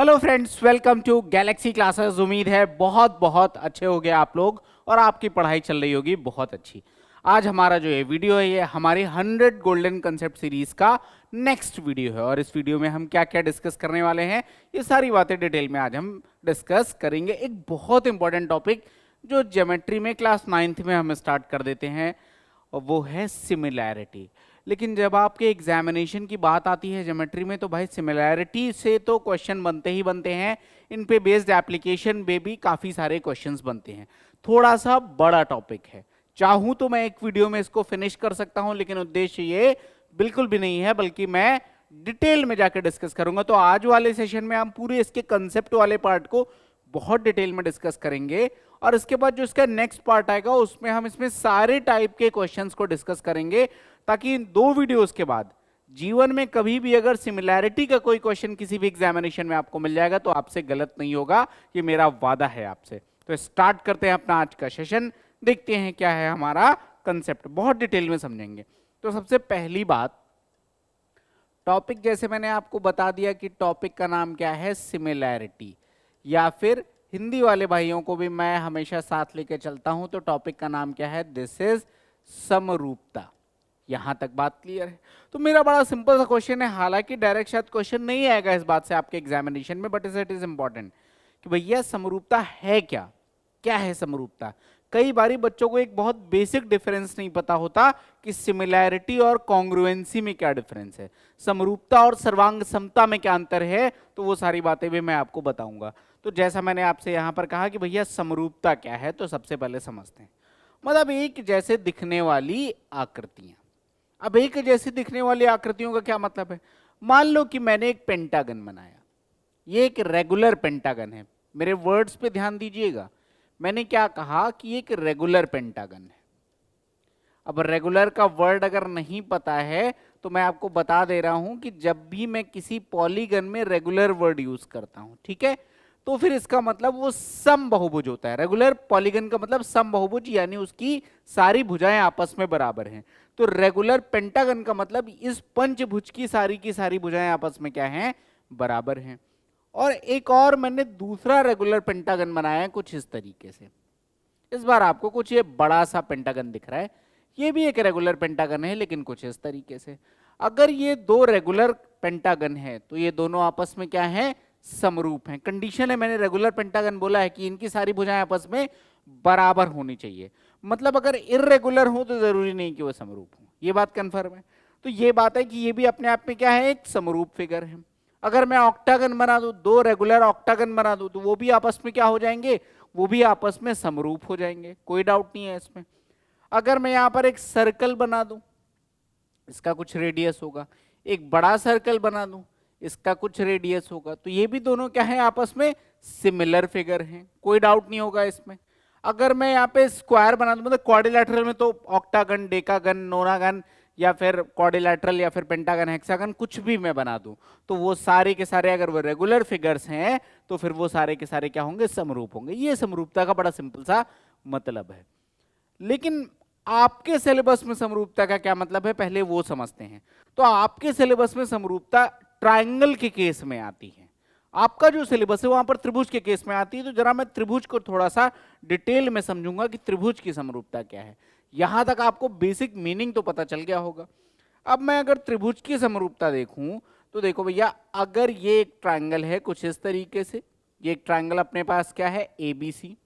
Hello friends, welcome to Galaxy Classes. उम्मीद है बहुत बहुत अच्छे हो गए आप लोग और आपकी पढ़ाई चल रही होगी बहुत अच्छी। आज हमारा जो ये वीडियो है ये हमारी 100 गोल्डन कंसेप्ट सीरीज का नेक्स्ट वीडियो है और इस वीडियो में हम क्या क्या डिस्कस करने वाले हैं ये सारी बातें डिटेल में आज हम डिस्कस करेंगे। एक बहुत इंपॉर्टेंट टॉपिक जो ज्योमेट्री में क्लास 9th में हम स्टार्ट कर देते हैं और वो है सिमिलैरिटी। लेकिन जब आपके एग्जामिनेशन की बात आती है ज्योमेट्री में तो भाई सिमिलैरिटी से तो क्वेश्चन बनते ही बनते हैं। इन पे बेस्ड एप्लीकेशन में भी काफ़ी सारे क्वेश्चंस बनते हैं। थोड़ा सा बड़ा टॉपिक है, चाहूँ तो मैं एक वीडियो में इसको फिनिश कर सकता हूँ, लेकिन उद्देश्य ये बिल्कुल भी नहीं है, बल्कि मैं डिटेल में जाकर डिस्कस करूंगा। तो आज वाले सेशन में हम पूरे इसके कंसेप्ट वाले पार्ट को बहुत डिटेल में डिस्कस करेंगे और इसके बाद जो इसका नेक्स्ट पार्ट आएगा उसमें हम इसमें सारे टाइप के क्वेश्चंस को डिस्कस करेंगे, ताकि इन दो वीडियोस के बाद जीवन में कभी भी अगर सिमिलैरिटी का कोई क्वेश्चन किसी भी एग्जामिनेशन में आपको मिल जाएगा तो आपसे गलत नहीं होगा, ये मेरा वादा है आपसे। तो स्टार्ट करते हैं अपना आज का सेशन, देखते हैं क्या है हमारा कंसेप्ट, बहुत डिटेल में समझेंगे। तो सबसे पहली बात, टॉपिक जैसे मैंने आपको बता दिया कि टॉपिक का नाम क्या है, सिमिलैरिटी, या फिर हिंदी वाले भाइयों को भी मैं हमेशा साथ लेके चलता हूं तो टॉपिक का नाम क्या है, दिस इज समरूपता। यहां तक बात क्लियर है? तो मेरा बड़ा सिंपल सा क्वेश्चन है, हालांकि डायरेक्ट शायद क्वेश्चन नहीं आएगा इस बात से आपके एग्जामिनेशन में, बट इट इज इंपॉर्टेंट कि भैया समरूपता है क्या, क्या है समरूपता। कई बारी बच्चों को एक बहुत बेसिक डिफरेंस नहीं पता होता कि सिमिलैरिटी और कॉन्ग्रुएंसी में क्या डिफरेंस है, समरूपता और सर्वांग समता में क्या अंतर है, तो वो सारी बातें भी मैं आपको बताऊंगा। तो जैसा मैंने आपसे यहां पर कहा कि भैया समरूपता क्या है, तो सबसे पहले समझते हैं। मतलब एक जैसे दिखने वाली आकृतियां। अब एक जैसी दिखने वाली आकृतियों का क्या मतलब है? मान लो कि मैंने एक पेंटागन बनाया, ये एक रेगुलर पेंटागन है। मेरे वर्ड्स पे ध्यान दीजिएगा, मैंने क्या कहा कि एक रेगुलर पेंटागन है। अब रेगुलर का वर्ड अगर नहीं पता है तो मैं आपको बता दे रहा हूं कि जब भी मैं किसी पॉलीगन में रेगुलर वर्ड यूज करता हूं, ठीक है, तो फिर इसका मतलब वो समबाहुभुज होता है। रेगुलर पॉलीगन का मतलब समबाहुभुज, यानी उसकी सारी भुजाएं आपस में बराबर हैं। तो रेगुलर पेंटागन का मतलब इस पंचभुज की सारी भुजाएं आपस में क्या हैं, बराबर हैं। और एक और मैंने दूसरा रेगुलर पेंटागन बनाया है कुछ इस तरीके से। इस बार आपको कुछ ये बड़ा सा पेंटागन दिख रहा है, ये भी एक रेगुलर पेंटागन है लेकिन कुछ इस तरीके से। अगर ये दो रेगुलर पेंटागन है तो ये दोनों आपस में क्या है, समरूप हैं। कंडीशन है, मैंने रेगुलर पेंटागन बोला है कि इनकी सारी भुजाएं आपस में बराबर होनी चाहिए। मतलब अगर इर्रेगुलर हो तो जरूरी नहीं कि वो समरूप हो, ये बात कंफर्म है। तो ये बात है कि ये भी अपने आप में क्या है, एक समरूप फिगर है। अगर मैं ऑक्टागन बना दूं, दो रेगुलर ऑक्टागन बना दूं, तो वो भी आपस में क्या हो जाएंगे, वो भी आपस में समरूप हो जाएंगे, कोई डाउट नहीं है इसमें। अगर मैं यहां पर एक सर्कल बना दूं, इसका कुछ रेडियस होगा, एक बड़ा सर्कल बना दूं, इसका कुछ रेडियस होगा, तो ये भी दोनों क्या है, आपस में सिमिलर फिगर हैं, कोई डाउट नहीं होगा इसमें। अगर मैं यहाँ पे स्क्वायर बना दूं, मतलब क्वाड्रिलैटरल में तो ऑक्टागन, डेकागन, नोनागन या फिर क्वाड्रिलैटरल या फिर पेंटागन, हेक्सागन, कुछ भी मैं बना दूं, तो वो सारे के सारे अगर वो रेगुलर फिगर्स हैं तो फिर वो सारे के सारे क्या होंगे, समरूप होंगे। ये समरूपता का बड़ा सिंपल सा मतलब है। लेकिन आपके सिलेबस में समरूपता का क्या मतलब है, पहले वो समझते हैं। तो आपके सिलेबस में समरूपता ट्रायंगल के केस में आती है। आपका जो सिलेबस है वहां पर त्रिभुज के केस में आती है। तो जरा मैं त्रिभुज को थोड़ा सा डिटेल में समझूंगा कि त्रिभुज की समरूपता क्या है। यहां तक आपको बेसिक मीनिंग तो पता चल गया होगा। अब मैं अगर त्रिभुज की समरूपता देखूं तो देखो भैया, अगर ये एक ट्रायंगल है कुछ इस तरीके से, ये एक ट्रायंगल अपने पास क्या है, एबीसी,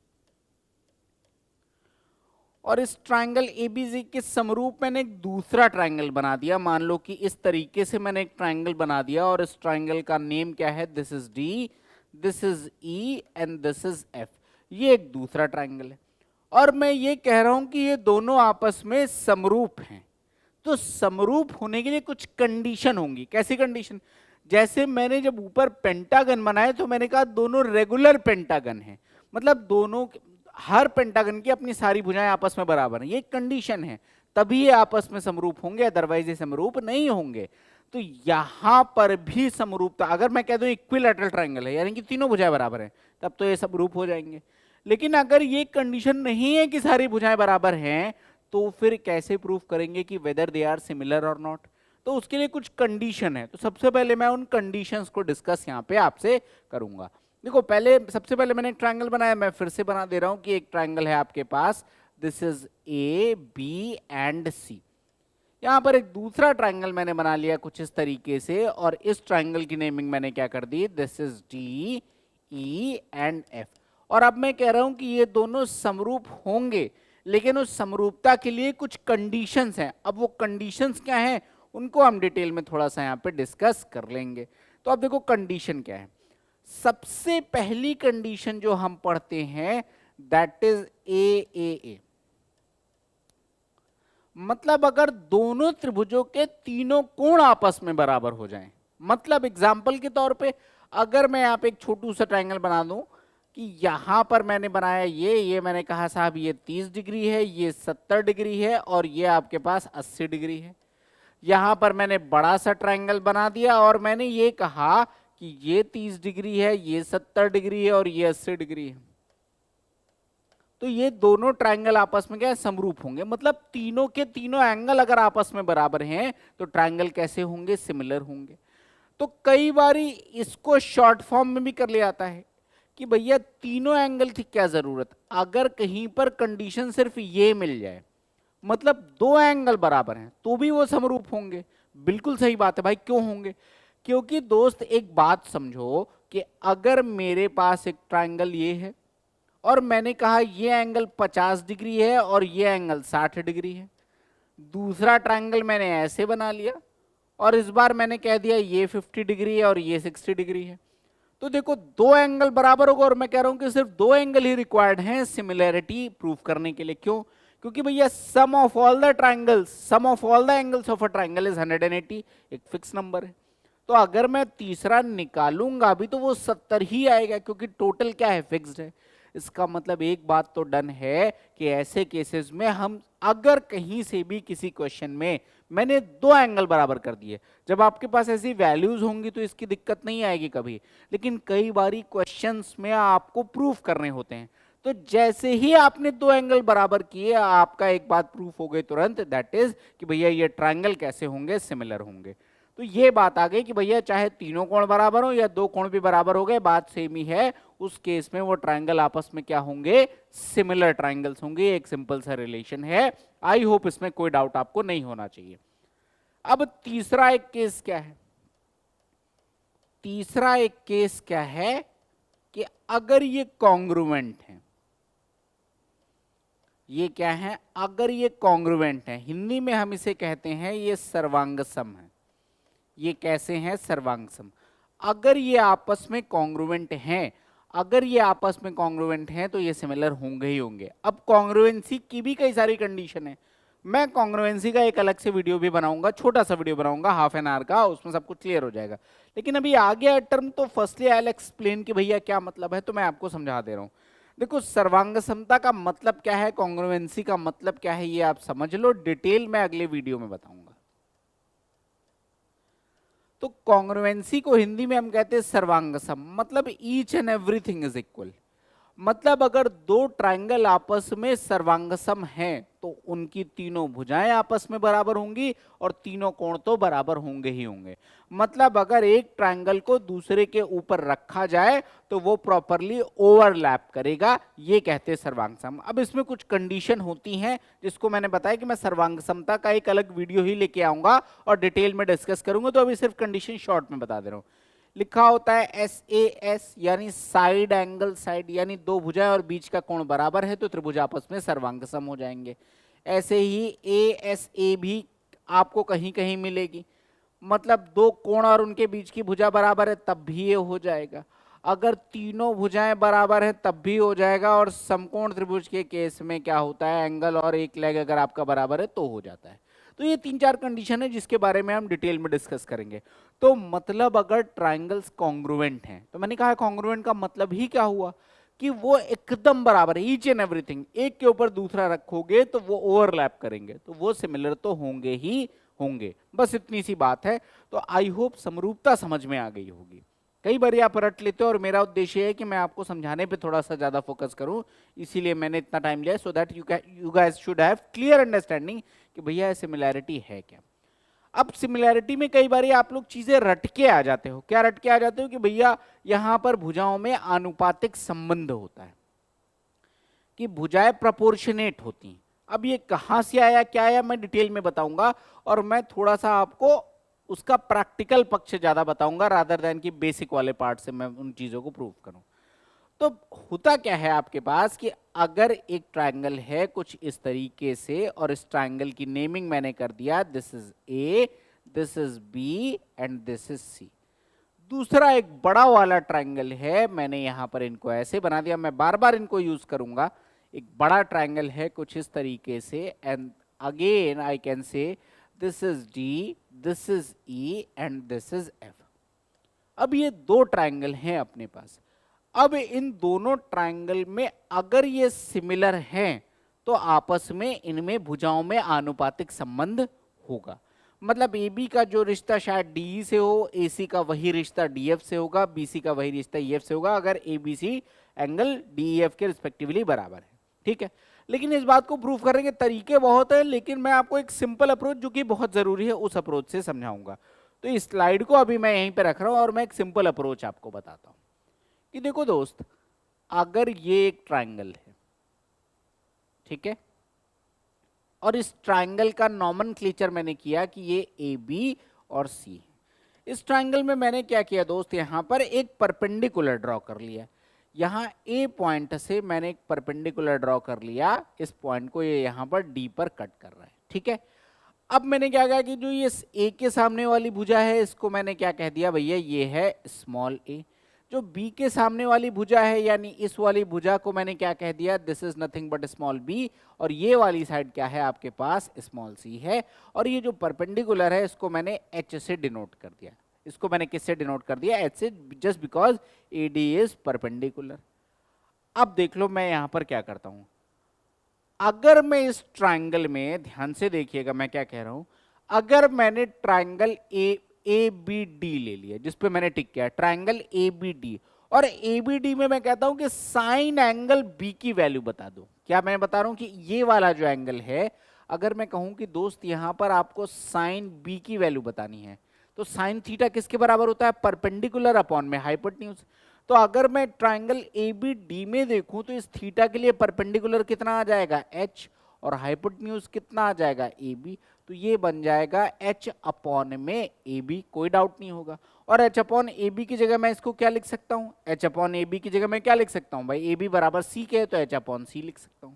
और इस ट्रायंगल एबीसी के समरूप मैंने एक दूसरा ट्रायंगल बना दिया। मान लो कि इस तरीके से मैंने एक ट्रायंगल बना दिया और इस ट्रायंगल का नेम क्या है, this is D, this is E and this is F. ये एक दूसरा ट्रायंगल है और मैं ये कह रहा हूं कि ये दोनों आपस में समरूप हैं। तो समरूप होने के लिए कुछ कंडीशन होंगी। कैसी कंडीशन? जैसे मैंने जब ऊपर पेंटागन बनाए तो मैंने कहा दोनों रेगुलर पेंटागन हैं, मतलब दोनों, हर पेंटागन की अपनी सारी भुजाएं आपस में बराबर हैं, ये कंडीशन है, तभी ये आपस में समरूप होंगे, अदरवाइज ये समरूप नहीं होंगे। तो यहां पर भी समरूपता, अगर मैं कह दूं इक्विलैटरल ट्रायंगल है यानी कि तीनों भुजाएं बराबर हैं, तब तो ये समरूप हो जाएंगे। लेकिन अगर ये कंडीशन नहीं है कि सारी भुजाएं बराबर हैं, तो फिर कैसे प्रूफ करेंगे कि वेदर दे आर सिमिलर और नॉट? तो उसके लिए कुछ कंडीशन है। तो सबसे पहले मैं उन कंडीशंस को डिस्कस यहाँ पे आपसे करूंगा। देखो सबसे पहले मैंने एक ट्रायंगल बनाया, मैं फिर से बना दे रहा हूं कि एक ट्रायंगल है आपके पास, this is A B and C. यहां पर एक दूसरा ट्रायंगल मैंने बना लिया कुछ इस तरीके से, और इस ट्रायंगल की नेमिंग मैंने क्या कर दी, this is D E and F. और अब मैं कह रहा हूं कि ये दोनों समरूप होंगे, लेकिन उस समरूपता के लिए कुछ कंडीशंस हैं। अब वो कंडीशंस क्या हैं उनको हम डिटेल में थोड़ा सा यहाँ पे डिस्कस कर लेंगे। तो अब देखो कंडीशन क्या है। सबसे पहली कंडीशन जो हम पढ़ते हैं दैट इज ए, मतलब अगर दोनों त्रिभुजों के तीनों कोण आपस में बराबर हो जाएं। मतलब एग्जाम्पल के तौर पे अगर मैं यहाँ पे एक छोटू सा ट्रायंगल बना दूं कि यहां पर मैंने बनाया ये मैंने कहा साहब ये 30 डिग्री है, ये 70 डिग्री है, और ये आपके पास 80 डिग्री है। यहां पर मैंने बड़ा सा ट्रायंगल बना दिया और मैंने ये कहा कि ये 30 डिग्री है, ये 70 डिग्री है और ये 80 डिग्री है। तो ये दोनों ट्रायंगल आपस में क्या है, समरूप होंगे। मतलब तीनों के तीनों एंगल अगर आपस में बराबर हैं तो ट्रायंगल कैसे होंगे, सिमिलर होंगे। तो कई बारी इसको शॉर्ट फॉर्म में भी कर लिया जाता है कि भैया तीनों एंगल की क्या जरूरत, अगर कहीं पर कंडीशन सिर्फ ये मिल जाए, मतलब दो एंगल बराबर हैं तो भी वो समरूप होंगे। बिल्कुल सही बात है भाई, क्यों होंगे? क्योंकि दोस्त एक बात समझो कि अगर मेरे पास एक ट्रायंगल ये है और मैंने कहा ये एंगल 50 डिग्री है और ये एंगल 60 डिग्री है, दूसरा ट्रायंगल मैंने ऐसे बना लिया और इस बार मैंने कह दिया ये 50 डिग्री है और ये 60 डिग्री है, तो देखो दो एंगल बराबर होगा। और मैं कह रहा हूं कि सिर्फ दो एंगल ही रिक्वायर्ड हैं सिमिलैरिटी प्रूफ करने के लिए। क्यों? क्योंकि भैया sum of all the triangles, sum of all the angles of a triangle is 180, एक फिक्स नंबर है। तो अगर मैं तीसरा निकालूंगा भी तो वो 70 ही आएगा, क्योंकि टोटल क्या है, फिक्स्ड है। इसका मतलब एक बात तो डन है कि ऐसे केसेस में हम अगर कहीं से भी किसी क्वेश्चन में मैंने दो एंगल बराबर कर दिए, जब आपके पास ऐसी वैल्यूज होंगी तो इसकी दिक्कत नहीं आएगी कभी, लेकिन कई बारी क्वेश्चंस में आपको प्रूफ करने होते हैं। तो जैसे ही आपने दो एंगल बराबर किए आपका एक बात प्रूफ हो गई तुरंत, दैट इज कि भैया ये ट्रायंगल कैसे होंगे, सिमिलर होंगे। तो ये बात आ गई कि भैया चाहे तीनों कोण बराबर हो या दो कोण भी बराबर हो गए, बात सेम ही है। उस केस में वो ट्रायंगल आपस में क्या होंगे, सिमिलर ट्रायंगल्स होंगे। एक सिंपल सा रिलेशन है। आई होप इसमें कोई डाउट आपको नहीं होना चाहिए। अब तीसरा एक केस क्या है, तीसरा एक केस क्या है कि अगर ये कॉन्ग्रुएंट है, ये क्या है, अगर ये कॉन्ग्रुएंट है, हिंदी में हम इसे कहते हैं ये सर्वांगसम है। ये कैसे हैं, सर्वांगसम। अगर ये आपस में कॉन्ग्रुएंट हैं, अगर ये आपस में कॉन्ग्रुएंट हैं तो ये सिमिलर होंगे ही होंगे। अब कॉन्ग्रुएंसी की भी कई सारी कंडीशन है। मैं कॉन्ग्रुएंसी का एक अलग से वीडियो भी बनाऊंगा, छोटा सा वीडियो बनाऊंगा हाफ एन आवर का, उसमें सब कुछ क्लियर हो जाएगा। लेकिन अभी आ गया टर्म तो फर्स्टली आई विल एक्सप्लेन कि भैया क्या मतलब है, तो मैं आपको समझा दे रहा हूं। देखो सर्वांगसमता का मतलब क्या है, कॉन्ग्रुएंसी का मतलब क्या है, ये आप समझ लो। डिटेल में अगले वीडियो में बताऊंगा। तो कॉन्ग्रुएंसी को हिंदी में हम कहते हैं सर्वांगसम, मतलब each and everything is equal. मतलब अगर दो ट्रायंगल आपस में सर्वांगसम हैं तो उनकी तीनों भुजाएं आपस में बराबर होंगी और तीनों कोण तो बराबर होंगे ही होंगे। मतलब अगर एक ट्रायंगल को दूसरे के ऊपर रखा जाए तो वो प्रॉपरली ओवरलैप करेगा, ये कहते हैं सर्वांगसम। अब इसमें कुछ कंडीशन होती हैं जिसको मैंने बताया कि मैं सर्वांगसमता का एक अलग वीडियो ही लेके आऊंगा और डिटेल में डिस्कस करूंगा, तो अभी सिर्फ कंडीशन शॉर्ट में बता दे रहा हूं। लिखा होता है SAS यानी साइड एंगल साइड, यानी दो भुजाएं और बीच का कोण बराबर है तो त्रिभुज आपस में सर्वांगसम हो जाएंगे। ऐसे ही ASA भी आपको कहीं कहीं मिलेगी, मतलब दो कोण और उनके बीच की भुजा बराबर है तब भी ये हो जाएगा। अगर तीनों भुजाएं बराबर है तब भी हो जाएगा। और समकोण त्रिभुज के केस में क्या होता है, एंगल और एक लेग अगर आपका बराबर है तो हो जाता है। तो ये तीन चार कंडीशन है जिसके बारे में हम डिटेल में डिस्कस करेंगे। तो मतलब अगर ट्रायंगल्स कॉन्ग्रुएंट हैं, तो मैंने कहा कॉन्ग्रुएंट का मतलब ही क्या हुआ कि वो एकदम बराबर है, ईच एंड एवरीथिंग। एक के ऊपर दूसरा रखोगे तो वो ओवरलैप करेंगे, तो वो सिमिलर तो होंगे ही होंगे। बस इतनी सी बात है। तो आई होप समरूपता समझ में आ गई होगी। कई बार आप रट लेते हो और मेरा उद्देश्य है कि मैं आपको समझाने पे थोड़ा सा ज्यादा फोकस करूं, इसीलिए मैंने इतना टाइम लिया, so that you guys should have clear understanding कि भैया सिमिलैरिटी है क्या। अब सिमिलैरिटी में कई बार आप लोग चीजें रट के आ जाते हो। क्या रट के आ जाते हो कि भैया यहां पर भुजाओं में आनुपातिक संबंध होता है, कि भुजाएं प्रोपोर्शनेट होती हैं। अब ये कहां से आया क्या आया मैं डिटेल में बताऊंगा, और मैं थोड़ा सा आपको उसका प्रैक्टिकल पक्ष ज्यादा बताऊंगा रादर देन कि बेसिक वाले पार्ट से मैं उन चीजों को प्रूव करूं। तो होता क्या है आपके पास कि अगर एक ट्रायंगल है कुछ इस तरीके से, और इस ट्रायंगल की नेमिंग मैंने कर दिया, this is A, this is B and this is C. दूसरा एक बड़ा वाला ट्रायंगल है, मैंने यहां पर इनको ऐसे बना दिया, मैं बार बार इनको यूज करूंगा। एक बड़ा ट्रायंगल है कुछ इस तरीके से, and again I can say this is D, this is E and this is F. अब ये दो ट्रायंगल हैं अपने पास। अब इन दोनों ट्रायंगल में अगर ये सिमिलर हैं तो आपस में इनमें भुजाओं में आनुपातिक संबंध होगा। मतलब ए बी का जो रिश्ता शायद डी से हो, ए सी का वही रिश्ता डी एफ से होगा, बी सी का वही रिश्ता ई एफ से होगा, अगर A B C angle D E F के रिस्पेक्टिवली बराबर है। ठीक है, लेकिन इस बात को प्रूव करने के तरीके बहुत है, लेकिन मैं आपको एक सिंपल अप्रोच जो कि बहुत जरूरी है उस अप्रोच से समझाऊंगा। तो इस स्लाइड को अभी मैं यहीं पे रख रहा हूं और मैं एक सिंपल अप्रोच आपको बताता हूं कि देखो दोस्त, अगर ये एक ट्रायंगल है, ठीक है, और इस ट्रायंगल का नॉमेनक्लेचर मैंने किया कि ये ए बी और सी। इस ट्रायंगल में मैंने क्या किया दोस्त, यहां पर एक परपेंडिकुलर ड्रॉ कर लिया। यहां ए पॉइंट से मैंने एक परपेंडिकुलर ड्रॉ कर लिया, इस पॉइंट को ये यहां पर डी पर कट कर रहा है। ठीक है, अब मैंने क्या कहा कि जो ये ए के सामने वाली भुजा है इसको मैंने क्या कह दिया भैया, ये है स्मॉल ए। जो बी के सामने वाली भुजा है यानी इस वाली भुजा को मैंने क्या कह दिया, this is nothing but small b, और ये वाली साइड क्या है आपके पास, स्मॉल सी है। और ये जो परपेंडिकुलर है इसको मैंने एच से डिनोट कर दिया। इसको मैंने किससे डिनोट कर दिया, एच से, just because A D is perpendicular. अब देख लो मैं यहां पर क्या करता हूं, अगर मैं इस ट्रायंगल में, ध्यान से देखिएगा मैं क्या कह रहा हूं, अगर मैंने ट्रायंगल ए बी डी ले लिया जिसपे मैंने टिक किया ट्रायंगल ए बी डी, और ए बी डी में मैं कहता हूं कि साइन एंगल बी की वैल्यू बता दो। क्या मैं बता रहा हूं कि ये वाला जो एंगल है, अगर मैं कहूं कि दोस्त यहां पर आपको साइन बी की वैल्यू बतानी है, तो साइन थीटा किसके बराबर होता है, परपेंडिकुलर अपॉन में हाइपोटेन्यूज। तो अगर मैं ट्रायंगल ए बी डी में देखूं तो इस थीटा के लिए परपेंडिकुलर कितना आ जाएगा, एच, और हाइपोटेन्यूज कितना आ जाएगा, ए बी। तो ये बन जाएगा एच अपॉन में ए बी, कोई डाउट नहीं होगा। और एच अपॉन ए बी की जगह मैं इसको क्या लिख सकता हूं, एच अपॉन ए बी की जगह मैं क्या लिख सकता हूं भाई, ए बी बराबर सी के है तो एच अपॉन सी लिख सकता हूं।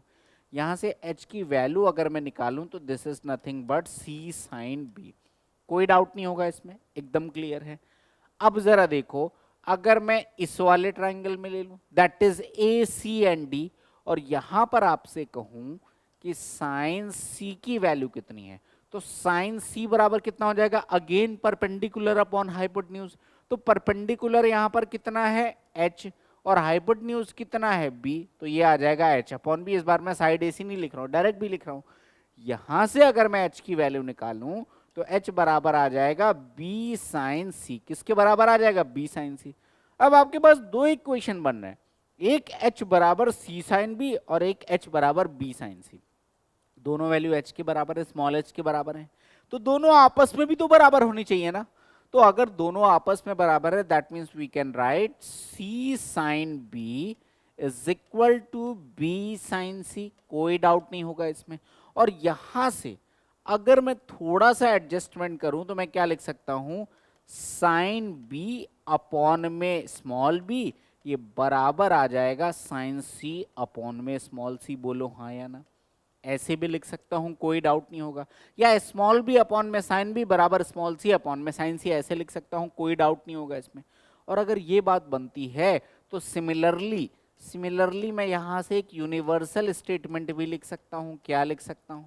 यहां से एच की वैल्यू अगर मैं निकालूं तो this is nothing but C sine B, कोई डाउट नहीं होगा इसमें, एकदम क्लियर है। अब जरा देखो, अगर मैं इस वाले ट्रायंगल में ले लूं that is A C and D, और यहां पर आपसे कहूं कि साइन सी की वैल्यू कितनी है, तो साइन सी बराबर कितना हो जाएगा, अगेन परपेंडिकुलर अपॉन हाइपोटेन्यूज। तो परपेंडिकुलर यहां पर कितना है, एच, और हाइपोटेन्यूज कितना है, बी, तो ये आ जाएगा एच अपॉन बी। इस बार मैं साइड ए सी नहीं लिख रहा हूं, डायरेक्ट भी लिख रहा हूं। यहां से अगर मैं एच की वैल्यू निकालूं तो एच बराबर आ जाएगा बी साइन सी, किसके बराबर आ जाएगा, बी साइन सी। अब आपके पास दो इक्वेशन बन रहे हैं, एक एच बराबर सी साइन बी और एक एच बराबर बी साइन सी। दोनों वैल्यू एच के बराबर है, स्मॉल एच के बराबर है, तो दोनों आपस में भी तो बराबर होनी चाहिए ना। तो अगर दोनों आपस में बराबर है that means we can write C sine B is equal to B sine C, कोई डाउट नहीं होगा इसमें। और यहां से अगर मैं थोड़ा सा एडजस्टमेंट करूं तो मैं क्या लिख सकता हूं, साइन बी अपॉन में स्मॉल बी, ये बराबर आ जाएगा साइन सी अपॉन में स्मॉल सी। बोलो हाँ या ना, ऐसे भी लिख सकता हूं, कोई डाउट नहीं होगा। या स्मॉल बी अपॉन में साइन बी बराबर स्मॉल सी अपॉन में साइन सी, ऐसे लिख सकता हूं, कोई डाउट नहीं होगा इसमें। और अगर ये बात बनती है तो सिमिलरली मैं यहां से एक यूनिवर्सल स्टेटमेंट भी लिख सकता हूं। क्या लिख सकता हूं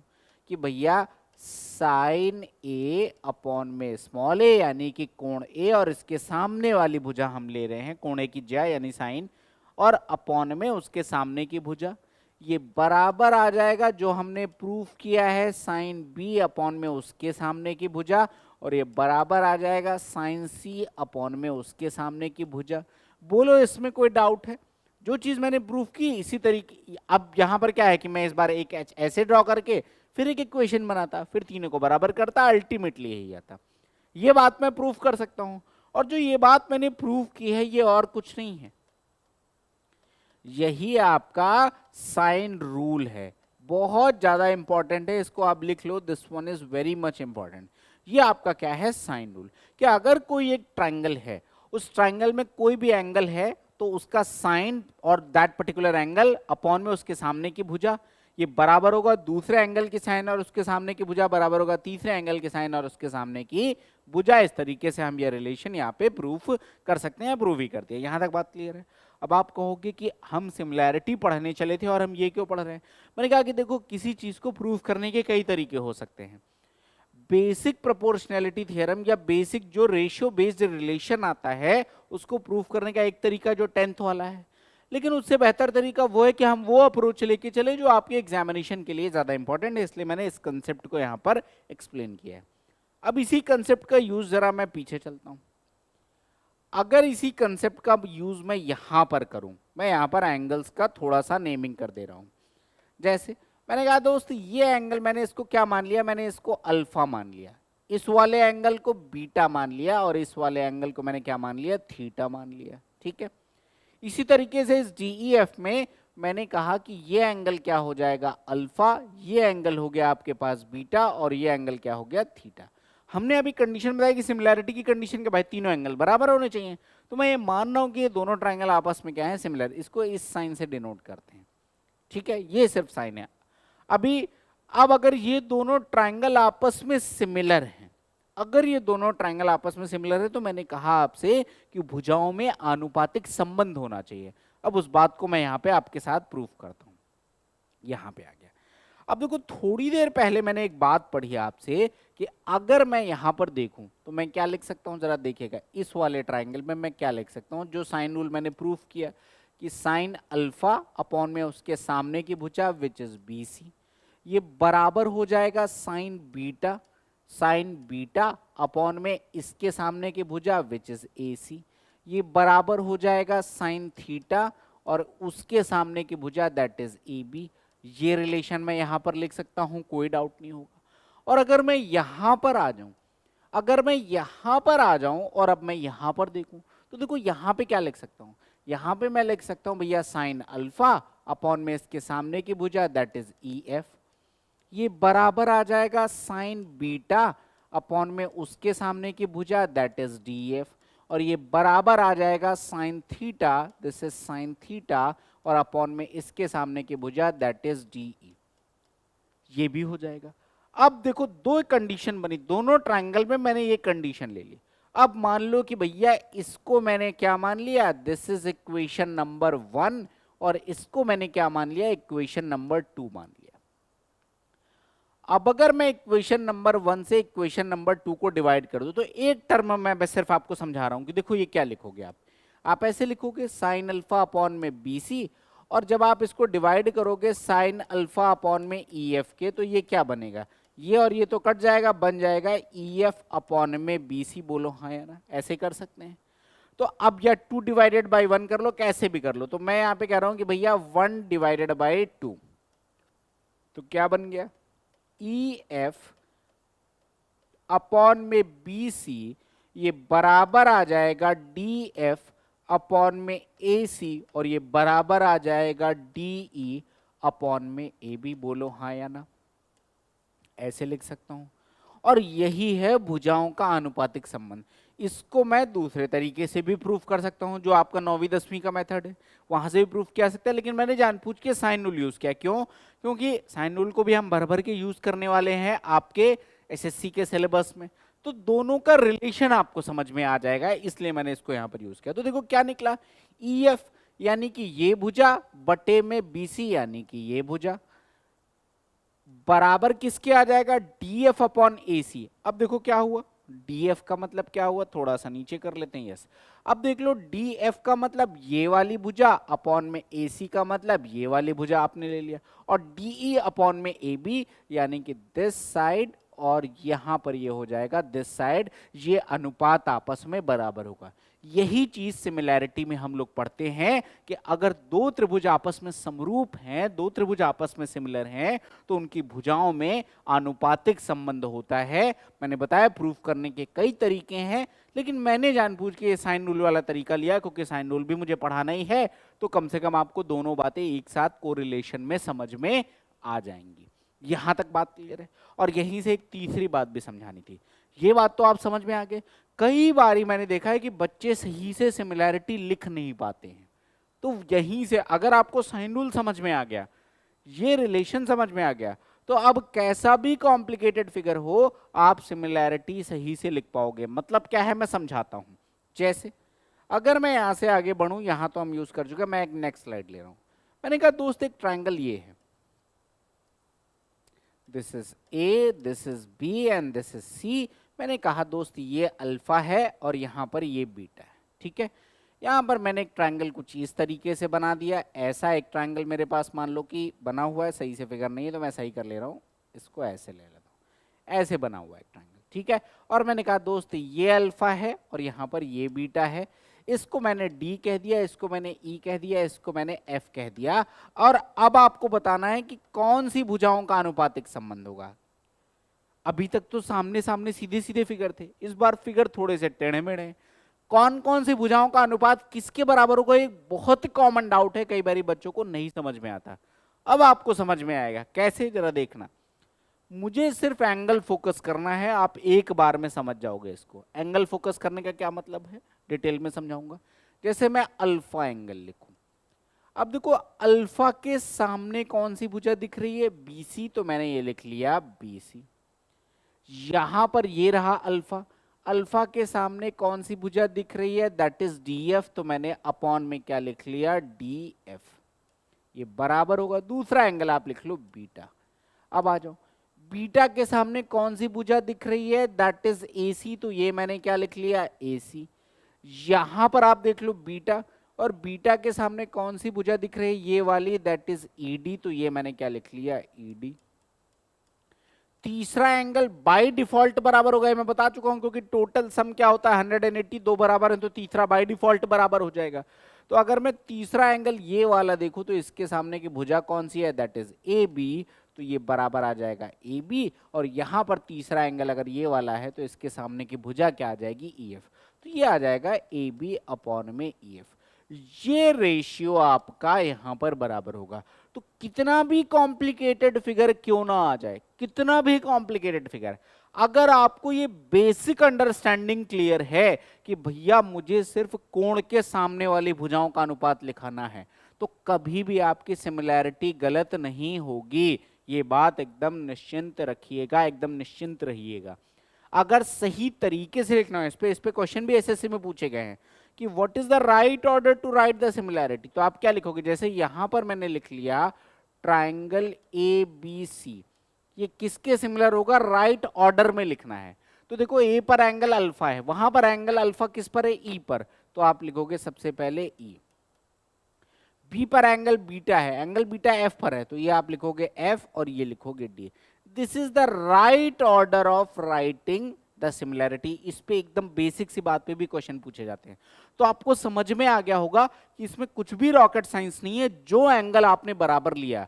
कि भैया साइन ए अपॉन में स्मॉल ए, यानी कि कोण ए, और इसके सामने वाली भुजा हम ले रहे हैं कोण ए की ज्या यानी साइन, और अपॉन में उसके सामने की भुजा, ये बराबर आ जाएगा जो हमने प्रूफ किया है साइन बी अपॉन में उसके सामने की भुजा, और ये बराबर आ जाएगा साइन सी अपॉन में उसके सामने की भुजा। बोलो इसमें कोई डाउट है, जो चीज मैंने प्रूफ की इसी तरीके। अब यहां पर क्या है कि मैं इस बार एक एच ऐसे ड्रॉ करके फिर एक इक्वेशन बनाता, फिर तीनों को बराबर करता, अल्टीमेटली यही आता। ये बात मैं प्रूफ कर सकता हूं, और जो ये बात मैंने प्रूफ की है ये और कुछ नहीं है, यही आपका साइन रूल है। बहुत ज्यादा इंपॉर्टेंट है, इसको आप लिख लो, this one is very much important. ये आपका क्या है, साइन रूल। कि अगर कोई एक ट्रायंगल है, उस ट्रायंगल में कोई भी एंगल है, तो उसका साइन और दैट पर्टिकुलर एंगल अपॉन में उसके सामने की भुजा, ये बराबर होगा दूसरे एंगल की साइन और उसके सामने की भुजा बराबर होगा तीसरे एंगल की साइन और उसके सामने की भुजा। इस तरीके से हम ये रिलेशन यहाँ पे प्रूफ कर सकते हैं, प्रूव ही करते हैं। यहां तक बात क्लियर है। अब आप कहोगे कि हम सिमिलैरिटी पढ़ने चले थे और हम ये क्यों पढ़ रहे हैं। मैंने कहा कि देखो, किसी चीज को प्रूव करने के कई तरीके हो सकते हैं। बेसिक प्रोपोर्शनैलिटी थ्योरम या बेसिक जो रेशियो बेस्ड रिलेशन आता है, उसको प्रूव करने का एक तरीका जो 10th वाला है, लेकिन उससे बेहतर तरीका वो है कि हम वो अप्रोच लेके चले जो आपके एग्जामिनेशन के लिए ज्यादा इंपॉर्टेंट है। इसलिए मैंने इस कंसेप्ट को यहां पर एक्सप्लेन किया है। अब इसी कंसेप्ट का यूज जरा मैं पीछे चलता हूं। अगर इसी कंसेप्ट का यूज मैं यहां पर करूं, मैं यहां पर एंगल्स का थोड़ा सा नेमिंग कर दे रहा हूं। जैसे मैंने कहा दोस्त, ये एंगल मैंने इसको क्या मान लिया, मैंने इसको अल्फा मान लिया, इस वाले एंगल को बीटा मान लिया, और इस वाले एंगल को मैंने क्या मान लिया, थीटा मान लिया। ठीक है। इसी तरीके से इस DEF में मैंने कहा कि ये एंगल क्या हो जाएगा, अल्फा, ये एंगल हो गया आपके पास बीटा, और ये एंगल क्या हो गया, थीटा। हमने अभी कंडीशन बताई कि सिमिलैरिटी की कंडीशन के भाई तीनों एंगल बराबर होने चाहिए, तो मैं ये मान रहा हूं कि ये दोनों ट्रायंगल आपस में क्या है, सिमिलर। इसको इस साइन से डिनोट करते हैं। ठीक है, ये सिर्फ साइन है। अभी अब अगर ये दोनों ट्रायंगल आपस में सिमिलर हैं, अगर ये दोनों ट्रायंगल आपस में सिमिलर है, तो मैंने कहा आपसे कि भुजाओं में आनुपातिक संबंध होना चाहिए। अब उस बात को मैं यहां पे आपके साथ प्रूफ करता हूं। यहां पे आ गया। अब देखो, थोड़ी देर पहले मैंने एक बात पढ़ी आपसे कि अगर मैं यहां पर देखूं तो मैं क्या लिख सकता हूं, जरा देखिएगा। इस वाले ट्रायंगल में मैं क्या लिख सकता हूं, जो साइन रूल मैंने प्रूफ किया कि साइन अल्फा अपॉन में उसके सामने की भुजा विच इज BC, ये बराबर हो जाएगा sign beta, sign beta upon में इसके सामने की भुजा विच इज AC, ये बराबर हो जाएगा साइन थीटा और उसके सामने की भुजा दैट इज AB। ये रिलेशन मैं यहां पर लिख सकता हूं, कोई डाउट नहीं होगा। और अगर मैं यहां पर आ जाऊं, अगर मैं यहां पर आ जाऊं और अब मैं यहां पर देखूं, तो देखो यहां पे क्या लिख सकता हूं, यहां पे मैं लिख सकता हूं भैया साइन अल्फा अपॉन में इसके सामने की भुजा दैट इज EF, ये बराबर आ जाएगा साइन बीटा अपॉन में उसके सामने की भुजा दैट इज DF, और ये बराबर आ जाएगा sine theta, this is sine theta, और अपॉन में इसके सामने की भुजा दैट इज DE, ये भी हो जाएगा। अब देखो, दो कंडीशन बनी, दोनों ट्रायंगल में मैंने ये कंडीशन ले ली। अब मान लो कि भैया इसको मैंने क्या मान लिया, दिस इज इक्वेशन नंबर 1, और इसको मैंने क्या मान लिया, इक्वेशन नंबर 2 मान लिया। अब अगर मैं इक्वेशन नंबर 1 से इक्वेशन नंबर 2 को डिवाइड कर दूं, तो एक टर्म मैं बस सिर्फ आपको समझा रहा हूं कि देखो ये क्या लिखोगे आप ऐसे लिखोगे साइन अल्फा अपॉन में BC, और जब आप इसको डिवाइड करोगे साइन अल्फा अपॉन में EF के, तो ये क्या बनेगा, ये और ये तो कट जाएगा, बन जाएगा EF अपॉन में BC। बोलो हाँ या ना, ऐसे कर सकते हैं। तो अब या 2 डिवाइडेड बाई 1 कर लो, कैसे भी कर लो। तो मैं यहां पे कह रहा हूं कि भैया 1 डिवाइडेड बाई 2, तो क्या बन गया, EF अपॉन में BC, ये बराबर आ जाएगा DF अपॉन में AC, और ये बराबर आ जाएगा DE अपॉन में AB। बोलो हाँ या ना, ऐसे लिख सकता हूं। और यही है भुजाओं का आनुपातिक संबंध। इसको मैं दूसरे तरीके से भी प्रूफ कर सकता हूं, जो आपका 9वीं 10वीं का मेथड है, वहां से भी प्रूफ किया सकता है, लेकिन मैंने जानबूझ के साइन रूल यूज किया। क्यों? क्योंकि साइन रूल को भी हम भर भर के यूज करने वाले हैं आपके SSC के सिलेबस में, तो दोनों का रिलेशन आपको समझ में आ जाएगा, इसलिए मैंने इसको यहां पर यूज किया। तो देखो क्या निकला, EF यानी कि ये भुजा बटे में BC यानी कि ये भुजा, बराबर किसके आ जाएगा, DF अपॉन AC। अब देखो क्या हुआ, DF का मतलब क्या हुआ, थोड़ा सा नीचे कर लेते हैं, यस। अब देख लो, DF का मतलब ये वाली भुजा अपॉन में AC का मतलब ये वाली भुजा आपने ले लिया, और DE अपॉन में AB यानी कि दिस साइड, और यहां पर ये हो जाएगा दिस साइड। ये अनुपात आपस में बराबर होगा। यही चीज सिमिलैरिटी में हम लोग पढ़ते हैं कि अगर दो त्रिभुज आपस में समरूप हैं, दो त्रिभुज आपस में सिमिलर हैं, तो उनकी भुजाओं में आनुपातिक संबंध होता है। मैंने बताया प्रूफ करने के कई तरीके हैं, लेकिन मैंने जानबूझ के साइन रूल वाला तरीका लिया क्योंकि साइन रूल भी मुझे पढ़ाना ही है, तो कम से कम आपको दोनों बातें एक साथ कोरिलेशन में समझ में आ जाएंगी। यहां तक बात क्लियर है। और यहीं से एक तीसरी बात भी समझानी थी। ये बात तो आप समझ में आ गए। कई बारी मैंने देखा है कि बच्चे सही से सिमिलैरिटी लिख नहीं पाते हैं, तो यहीं से अगर आपको साइन रूल समझ में आ गया, ये रिलेशन समझ में आ गया, तो अब कैसा भी कॉम्प्लिकेटेड फिगर हो आप सिमिलैरिटी सही से लिख पाओगे। मतलब क्या है मैं समझाता हूं। जैसे अगर मैं यहां से आगे बढ़ूं, यहां तो हम यूज कर चुके, मैं एक नेक्स्ट स्लाइड ले रहा हूं। मैंने कहा दोस्त एक ट्रायंगल ये है, this is A, this is B and this is C. मैंने कहा दोस्त ये अल्फा है और यहां पर ये बीटा है, ठीक है। यहां पर मैंने एक ट्रायंगल कुछ इस तरीके से बना दिया। ऐसा एक ट्रायंगल मेरे पास मान लो कि बना हुआ है, सही से फिगर नहीं है तो मैं सही कर ले रहा हूं, इसको ऐसे ले लेता हूं। ऐसे बना हुआ है एक ट्रायंगल, ठीक है। और मैंने कहा दोस्त ये अल्फा है और यहां पर ये बीटा है। इसको मैंने डी कह दिया, इसको मैंने ई कह दिया, इसको मैंने एफ कह दिया। और अब आपको बताना है कि कौन सी भुजाओं का आनुपातिक संबंध होगा। अभी तक तो सामने सामने सीधे सीधे फिगर थे, इस बार फिगर थोड़े से टेढ़े मेढ़े हैं। कौन कौन सी भुजाओं का अनुपात किसके बराबर होगा, एक बहुत कॉमन डाउट है, कई बार बच्चों को नहीं समझ में आता। अब आपको समझ में आएगा कैसे, जरा देखना। मुझे सिर्फ एंगल फोकस करना है, आप एक बार में समझ जाओगे इसको। एंगल फोकस करने का क्या मतलब है डिटेल में समझाऊंगा। जैसे मैं अल्फा एंगल लिखूं, अब देखो अल्फा के सामने कौन सी भुजा दिख रही है, बीसी, तो मैंने ये लिख लिया बीसी। यहां पर ये रहा अल्फा, अल्फा के सामने कौन सी भुजा दिख रही है, दैट इज डी एफ, तो मैंने अपॉन में क्या लिख लिया, डी एफ। ये बराबर होगा, दूसरा एंगल आप लिख लो बीटा। अब आ जाओ, बीटा के सामने कौन सी भुजा दिख रही है, दैट इज ए सी, तो ये मैंने क्या लिख लिया, ए सी। यहां पर आप देख लो बीटा, और बीटा के सामने कौन सी भुजा दिख रही है, ये वाली, दैट इज ई डी, तो ये मैंने क्या लिख लिया, ई डी। तीसरा एंगल बाय डिफॉल्ट बराबर होगा, मैं बता चुका हूं, क्योंकि टोटल सम क्या होता है 180, दो बराबर है तो तीसरा बाय डिफॉल्ट बराबर हो जाएगा। तो अगर मैं तीसरा एंगल ये वाला देखूं तो इसके सामने की भुजा कौन सी है, दैट इज ए बी, तो ये बराबर आ जाएगा ए बी। और यहां पर तीसरा एंगल अगर ये वाला है तो इसके सामने की भुजा क्या आ जाएगी, ई एफ, तो ये आ जाएगा ए बी अपॉन में ई एफ। ये रेशियो आपका यहां पर बराबर होगा। तो कितना भी कॉम्प्लिकेटेड फिगर क्यों ना आ जाए, कितना भी कॉम्प्लिकेटेड फिगर, अगर आपको ये बेसिक अंडरस्टैंडिंग क्लियर है कि भैया मुझे सिर्फ कोण के सामने वाली भुजाओं का अनुपात लिखाना है, तो कभी भी आपकी सिमिलैरिटी गलत नहीं होगी। ये बात एकदम निश्चिंत रखिएगा, एकदम निश्चिंत रहिएगा। अगर सही तरीके से लिखना है, इस पे क्वेश्चन भी एसएससी में पूछे गए हैं कि what is the right order to write the similarity, तो आप क्या लिखोगे। जैसे यहां पर मैंने लिख लिया ट्राइंगल ए बी सी, ये किसके सिमिलर होगा, राइट ऑर्डर में लिखना है। तो देखो ए पर एंगल अल्फा है, वहां पर एंगल अल्फा किस पर है, ई पर, तो आप लिखोगे सबसे पहले ई। बी पर एंगल बीटा है, एंगल बीटा एफ पर है, तो ये आप लिखोगे एफ और ये लिखोगे D. This is the right order of writing the similarity. इस पे एकदम बेसिक सी बात पे भी क्वेश्चन पूछे जाते हैं। तो आपको समझ में आ गया होगा कि इसमें कुछ भी रॉकेट साइंस नहीं है। जो एंगल आपने बराबर लिया,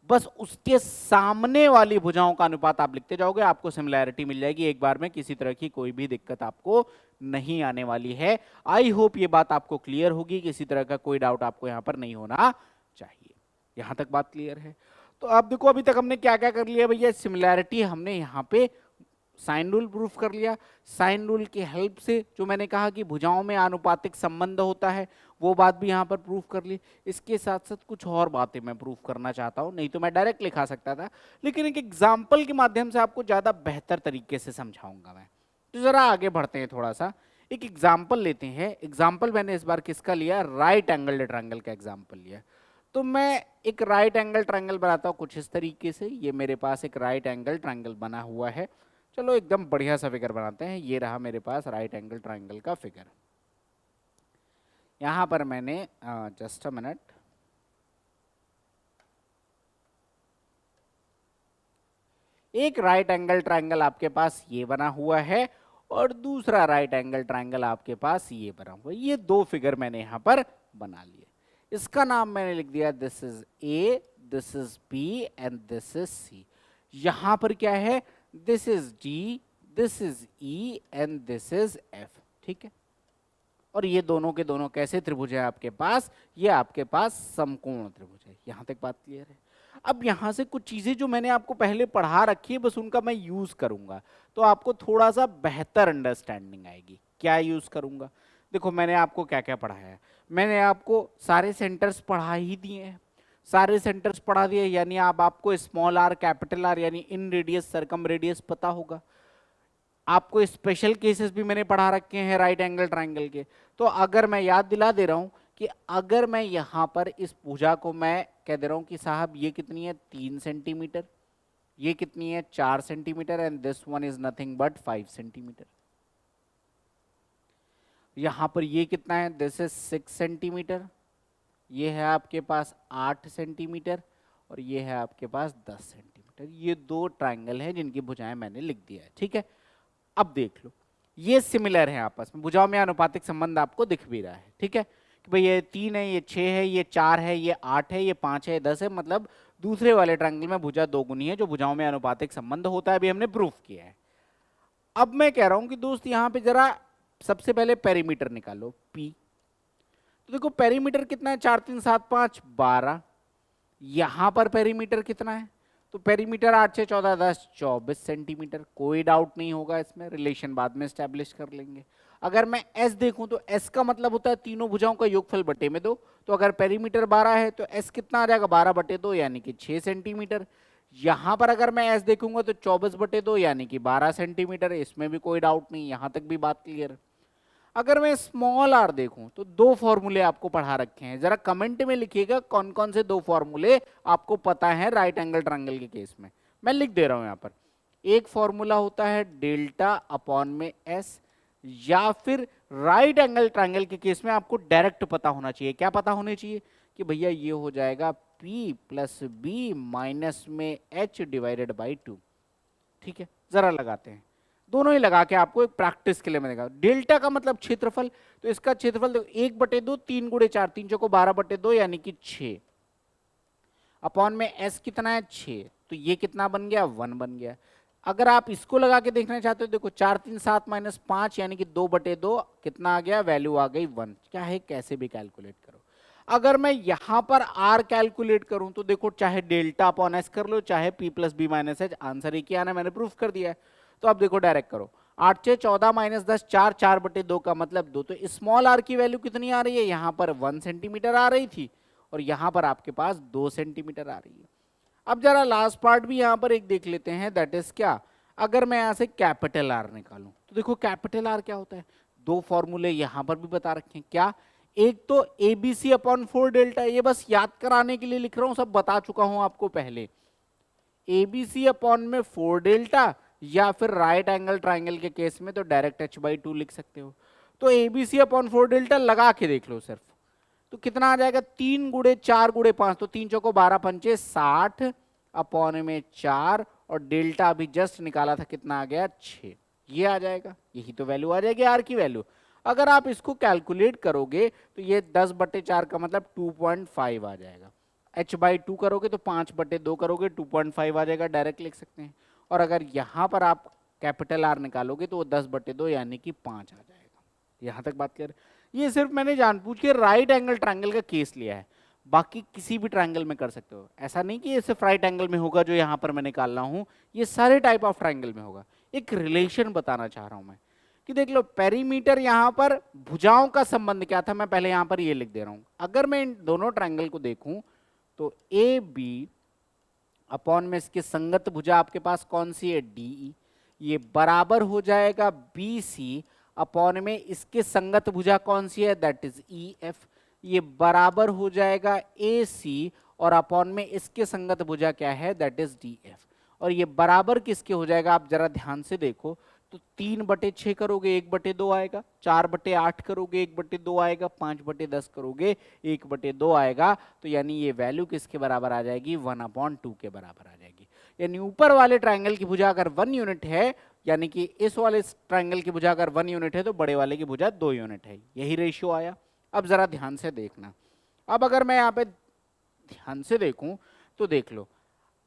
बस उसके सामने वाली भुजाओं का अनुपात आप लिखते जाओगे, आपको सिमिलैरिटी मिल जाएगी एक बार में। किसी तरह की कोई भी दिक्कत आपको नहीं आने वाली है। आई होप ये बात आपको क्लियर होगी, किसी तरह का कोई डाउट आपको यहां पर नहीं होना चाहिए। यहां तक बात क्लियर है। तो अब देखो अभी तक हमने क्या क्या कर लिया भैया, सिमिलैरिटी हमने यहां पे साइन रूल प्रूफ कर लिया। साइन रूल की हेल्प से जो मैंने कहा कि भुजाओं में आनुपातिक संबंध होता है, वो बात भी यहां पर प्रूफ कर ली। इसके साथ साथ कुछ और बातें मैं प्रूफ करना चाहता हूं, नहीं तो मैं डायरेक्ट लिखा सकता था, लेकिन एक एग्जाम्पल के माध्यम से आपको ज्यादा बेहतर तरीके से समझाऊंगा मैं। तो जरा आगे बढ़ते हैं, थोड़ा सा एक एग्जाम्पल लेते हैं। एग्जाम्पल मैंने इस बार किसका लिया, राइट एंगल ट्रायंगल का एग्जाम्पल लिया। तो मैं एक राइट एंगल ट्रायंगल बनाता हूं कुछ इस तरीके से। ये मेरे पास एक राइट एंगल ट्रायंगल बना हुआ है। चलो एकदम बढ़िया सा फिगर बनाते हैं। ये रहा मेरे पास राइट एंगल ट्रायंगल का फिगर। यहां पर मैंने जस्ट अ मिनट, एक राइट एंगल ट्रायंगल आपके पास ये बना हुआ है, और दूसरा राइट एंगल ट्राइंगल आपके पास ये बना हुआ। ये दो फिगर मैंने यहां पर बना लिए। इसका नाम मैंने लिख दिया this is A, this is B and this is C. यहां पर क्या है, this is D, this is E and this is F. ठीक है, और ये दोनों के दोनों कैसे त्रिभुज है आपके पास, ये आपके पास समकोण त्रिभुज है। यहां तक बात क्लियर है। अब यहां से कुछ चीजें जो मैंने आपको पहले पढ़ा रखी है बस उनका मैं यूज करूंगा तो आपको थोड़ा सा बेहतर अंडरस्टैंडिंग आएगी। क्या यूज करूंगा, देखो मैंने आपको क्या क्या पढ़ाया है। मैंने आपको सारे सेंटर्स पढ़ा ही दिए हैं, सारे सेंटर्स पढ़ा दिए, यानी अब आपको स्मॉल आर कैपिटल आर यानी इन रेडियस सरकम रेडियस पता होगा। आपको स्पेशल केसेस भी मैंने पढ़ा रखे हैं राइट एंगल ट्राइंगल के। तो अगर मैं याद दिला दे रहा हूं कि अगर मैं यहां पर इस भुजा को मैं कह दे रहा हूं कि साहब ये कितनी है 3 सेंटीमीटर, ये कितनी है 4 centimetre and this one is nothing but 5 centimetre. यहां पर ये कितना है, दिस इज 6 सेंटीमीटर, ये है आपके पास 8 सेंटीमीटर और ये है आपके पास 10 सेंटीमीटर। ये दो ट्राइंगल हैं जिनकी भुजाएं मैंने लिख दिया है। ठीक है, अब देख लो ये सिमिलर है आपस में, भुजाओं में अनुपातिक संबंध आपको दिख भी रहा है। ठीक है कि भाई ये 3 है, ये 6 है, ये 4 है, ये 8 है, ये 5 है, ये 10 है, मतलब दूसरे वाले ट्रायंगल में भुजा दोगुनी है जो भुजाओं में अनुपातिक संबंध होता है, अभी हमने प्रूफ किया है। अब मैं कह रहा हूं कि दोस्त यहां पे जरा सबसे पहले पेरीमीटर निकालो P। तो देखो पेरीमीटर कितना है 4 3 7 5 12। यहां पर पेरीमीटर कितना है, तो पेरीमीटर 8 6 14 10 24 सेंटीमीटर। कोई डाउट नहीं होगा इसमें, रिलेशन बाद में स्टैब्लिश कर लेंगे। अगर मैं S देखूं तो S का मतलब होता है तीनों भुजाओं का योगफल बटे में 2। तो अगर पेरीमीटर 12 है तो S कितना आ जाएगा 12 बटे 2 यानी कि 6 सेंटीमीटर। यहां पर अगर मैं S देखूंगा तो 24 बटे 2 यानी कि 12 सेंटीमीटर। इसमें भी कोई डाउट नहीं, यहां तक भी बात क्लियर। अगर मैं स्मॉल आर देखूं तो दो फॉर्मूले आपको पढ़ा रखे हैं, जरा कमेंट में लिखिएगा कौन कौन से दो फॉर्मूले आपको पता है राइट एंगल ट्रायंगल के केस में। मैं लिख दे रहा हूं यहां पर। एक फॉर्मूला होता है डेल्टा अपॉन में एस, या फिर राइट एंगल ट्रायंगल के केस में आपको डायरेक्ट पता होना चाहिए। क्या पता होना चाहिए कि भैया ये हो जाएगा P प्लस बी माइनस में H डिवाइडेड बाई 2। ठीक है, जरा लगाते हैं, दोनों ही लगा के आपको एक प्रैक्टिस के लिए मैं देखा। डेल्टा का मतलब क्षेत्रफल, तो इसका क्षेत्रफल देखो 1 बटे 2 3 गुणे 4 3 चौको 12 बटे 2 यानी कि 6 अपॉन में S कितना है 6, तो ये कितना बन गया 1 बन गया। अगर आप इसको लगा के देखना चाहते हो देखो 4 3 7 माइनस 5 यानी कि 2 बटे 2 कितना आ गया, वैल्यू आ गई 1। क्या है, कैसे भी कैलकुलेट करो। अगर मैं यहां पर R कैलकुलेट करूं तो देखो चाहे डेल्टा अपॉन S कर लो चाहे P plus B minus H, answer एक ही आना, मैंने प्रूफ कर दिया है। तो अब देखो डायरेक्ट करो, 8 6 14 माइनस 10 4 4 बटे 2 का मतलब 2। तो स्मॉल r की वैल्यू कितनी आ रही है, यहां पर 1 सेंटीमीटर आ रही थी और यहां पर आपके पास 2 सेंटीमीटर आ रही है। अब जरा लास्ट पार्ट भी यहां पर एक देख लेते हैं, दैट इज क्या, अगर मैं यहां से कैपिटल R निकालूं तो देखो कैपिटल R क्या होता है, दो फॉर्मूले यहां पर भी बता रखे हैं। क्या, एक तो ABC अपॉन 4 डेल्टा, ये बस याद कराने के लिए लिख रहा हूं, सब बता चुका हूं आपको पहले। ABC अपॉन में 4 डेल्टा, या फिर राइट एंगल ट्राइंगल के केस में तो डायरेक्ट H/2 लिख सकते हो। तो ABC अपॉन 4 डेल्टा लगा के देख लो सिर्फ, तो कितना आ जाएगा 3 गुणे 4 गुणे 5, तो 3 चौको 12 पंचे 60 अपॉन में 4 और डेल्टा अभी जस्ट निकाला था कितना आ गया 6, ये आ जाएगा, यही तो वैल्यू आ जाएगी R की वैल्यू। अगर आप इसको कैलकुलेट करोगे तो ये 10 बटे 4 का मतलब 2.5 आ जाएगा। H/2 करोगे तो 5 बटे 2 करोगे 2.5 आ जाएगा, डायरेक्ट लिख सकते हैं। और अगर यहां पर आप कैपिटल R निकालोगे तो वो 10 बटे 2 यानी कि 5 आ जाएगा। यहां तक बात कर, ये सिर्फ मैंने जानबूझ के राइट एंगल ट्रायंगल का केस लिया है, बाकी किसी भी ट्रायंगल में कर सकते हो। ऐसा नहीं कि ये सिर्फ राइट एंगल में होगा जो यहां पर मैं निकाल रहा हूं, ये सारे टाइप ऑफ ट्रायंगल में होगा। एक रिलेशन बताना चाह रहा हूं मैं कि देख लो पेरीमीटर, यहां पर भुजाओं का संबंध क्या था, मैं पहले यहां पर ये लिख दे रहा हूं। अगर मैं इन दोनों ट्रायंगल को देखूं तो AB अपॉन में इसके संगत भुजा आपके पास कौन सी है DE, ये बराबर हो जाएगा BC अपॉन में इसके संगत भुजा कौन सी है, दैट इज EF, ये बराबर हो जाएगा AC और अपॉन में इसके संगत भुजा क्या है, दैट इज DF। और ये बराबर किसके हो जाएगा, आप जरा ध्यान से देखो तो 3 बटे 6 करोगे 1 बटे 2 आएगा, 4 बटे 8 करोगे 1 बटे 2 आएगा, 5 बटे 10 करोगे 1 बटे 2 आएगा। तो यानी ये वैल्यू किसके बराबर आ जाएगी, 1/2 के बराबर आ जाएगी। यानी ऊपर वाले ट्रायंगल की भुजा अगर 1 यूनिट है यानी कि इस वाले ट्रायंगल की भुजा अगर 1 यूनिट है तो बड़े वाले की भुजा 2 यूनिट है, यही रेशियो आया। अब जरा ध्यान से देखना, अब अगर मैं यहाँ पे ध्यान से देखूं तो देख लो,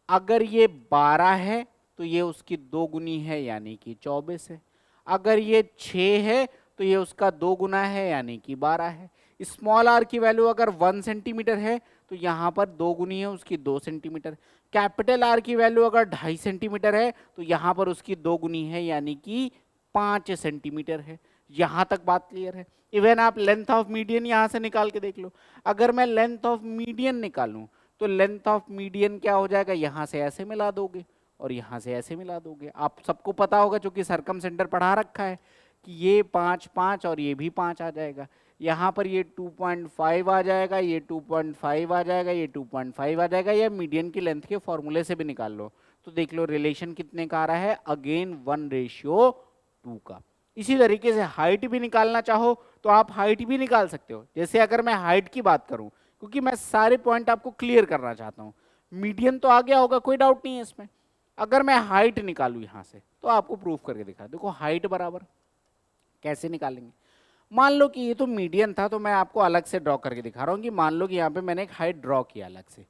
अगर ये 12 है तो ये उसकी 2 गुनी है यानी कि 24 है, अगर ये 6 है तो ये उसका 2 गुना है यानी कि 12 है। स्मॉल आर की वैल्यू अगर 1 सेंटीमीटर है तो यहाँ पर 2 गुनी है उसकी 2 सेंटीमीटर। कैपिटल आर की वैल्यू अगर 2.5 सेंटीमीटर है तो यहाँ पर उसकी 2 गुनी है यानी कि 5 सेंटीमीटर है। यहाँ तक बात क्लियर है। इवन आप लेंथ ऑफ मीडियन यहाँ से निकाल के देख लो, अगर मैं लेंथ ऑफ मीडियन निकालूं तो लेंथ ऑफ मीडियन क्या हो जाएगा, यहाँ से ऐसे मिला दोगे और यहाँ से ऐसे मिला दोगे। आप सबको पता होगा चूंकि सरकम सेंटर पढ़ा रखा है कि ये 5 5 और ये भी 5 आ जाएगा, यहाँ पर ये 2.5 आ जाएगा, ये 2.5 आ जाएगा, ये 2.5 आ जाएगा, या मीडियन की लेंथ के फॉर्मूले से भी निकाल लो तो देख लो रिलेशन कितने का आ रहा है, अगेन 1:2 का। इसी तरीके से हाइट भी निकालना चाहो तो आप हाइट भी निकाल सकते हो। जैसे अगर मैं हाइट की बात करूं, क्योंकि मैं सारे पॉइंट आपको क्लियर करना चाहता हूं, मीडियन तो आ गया होगा, कोई डाउट नहीं है इसमें। अगर मैं हाइट निकालूं यहां से तो आपको प्रूफ करके दिखा, देखो हाइट बराबर कैसे निकालेंगे। मान लो कि ये तो मीडियन था तो मैं आपको अलग से ड्रॉ करके दिखा रहा हूँ कि मान लो कि यहाँ पे मैंने एक हाइट ड्रॉ किया अलग से,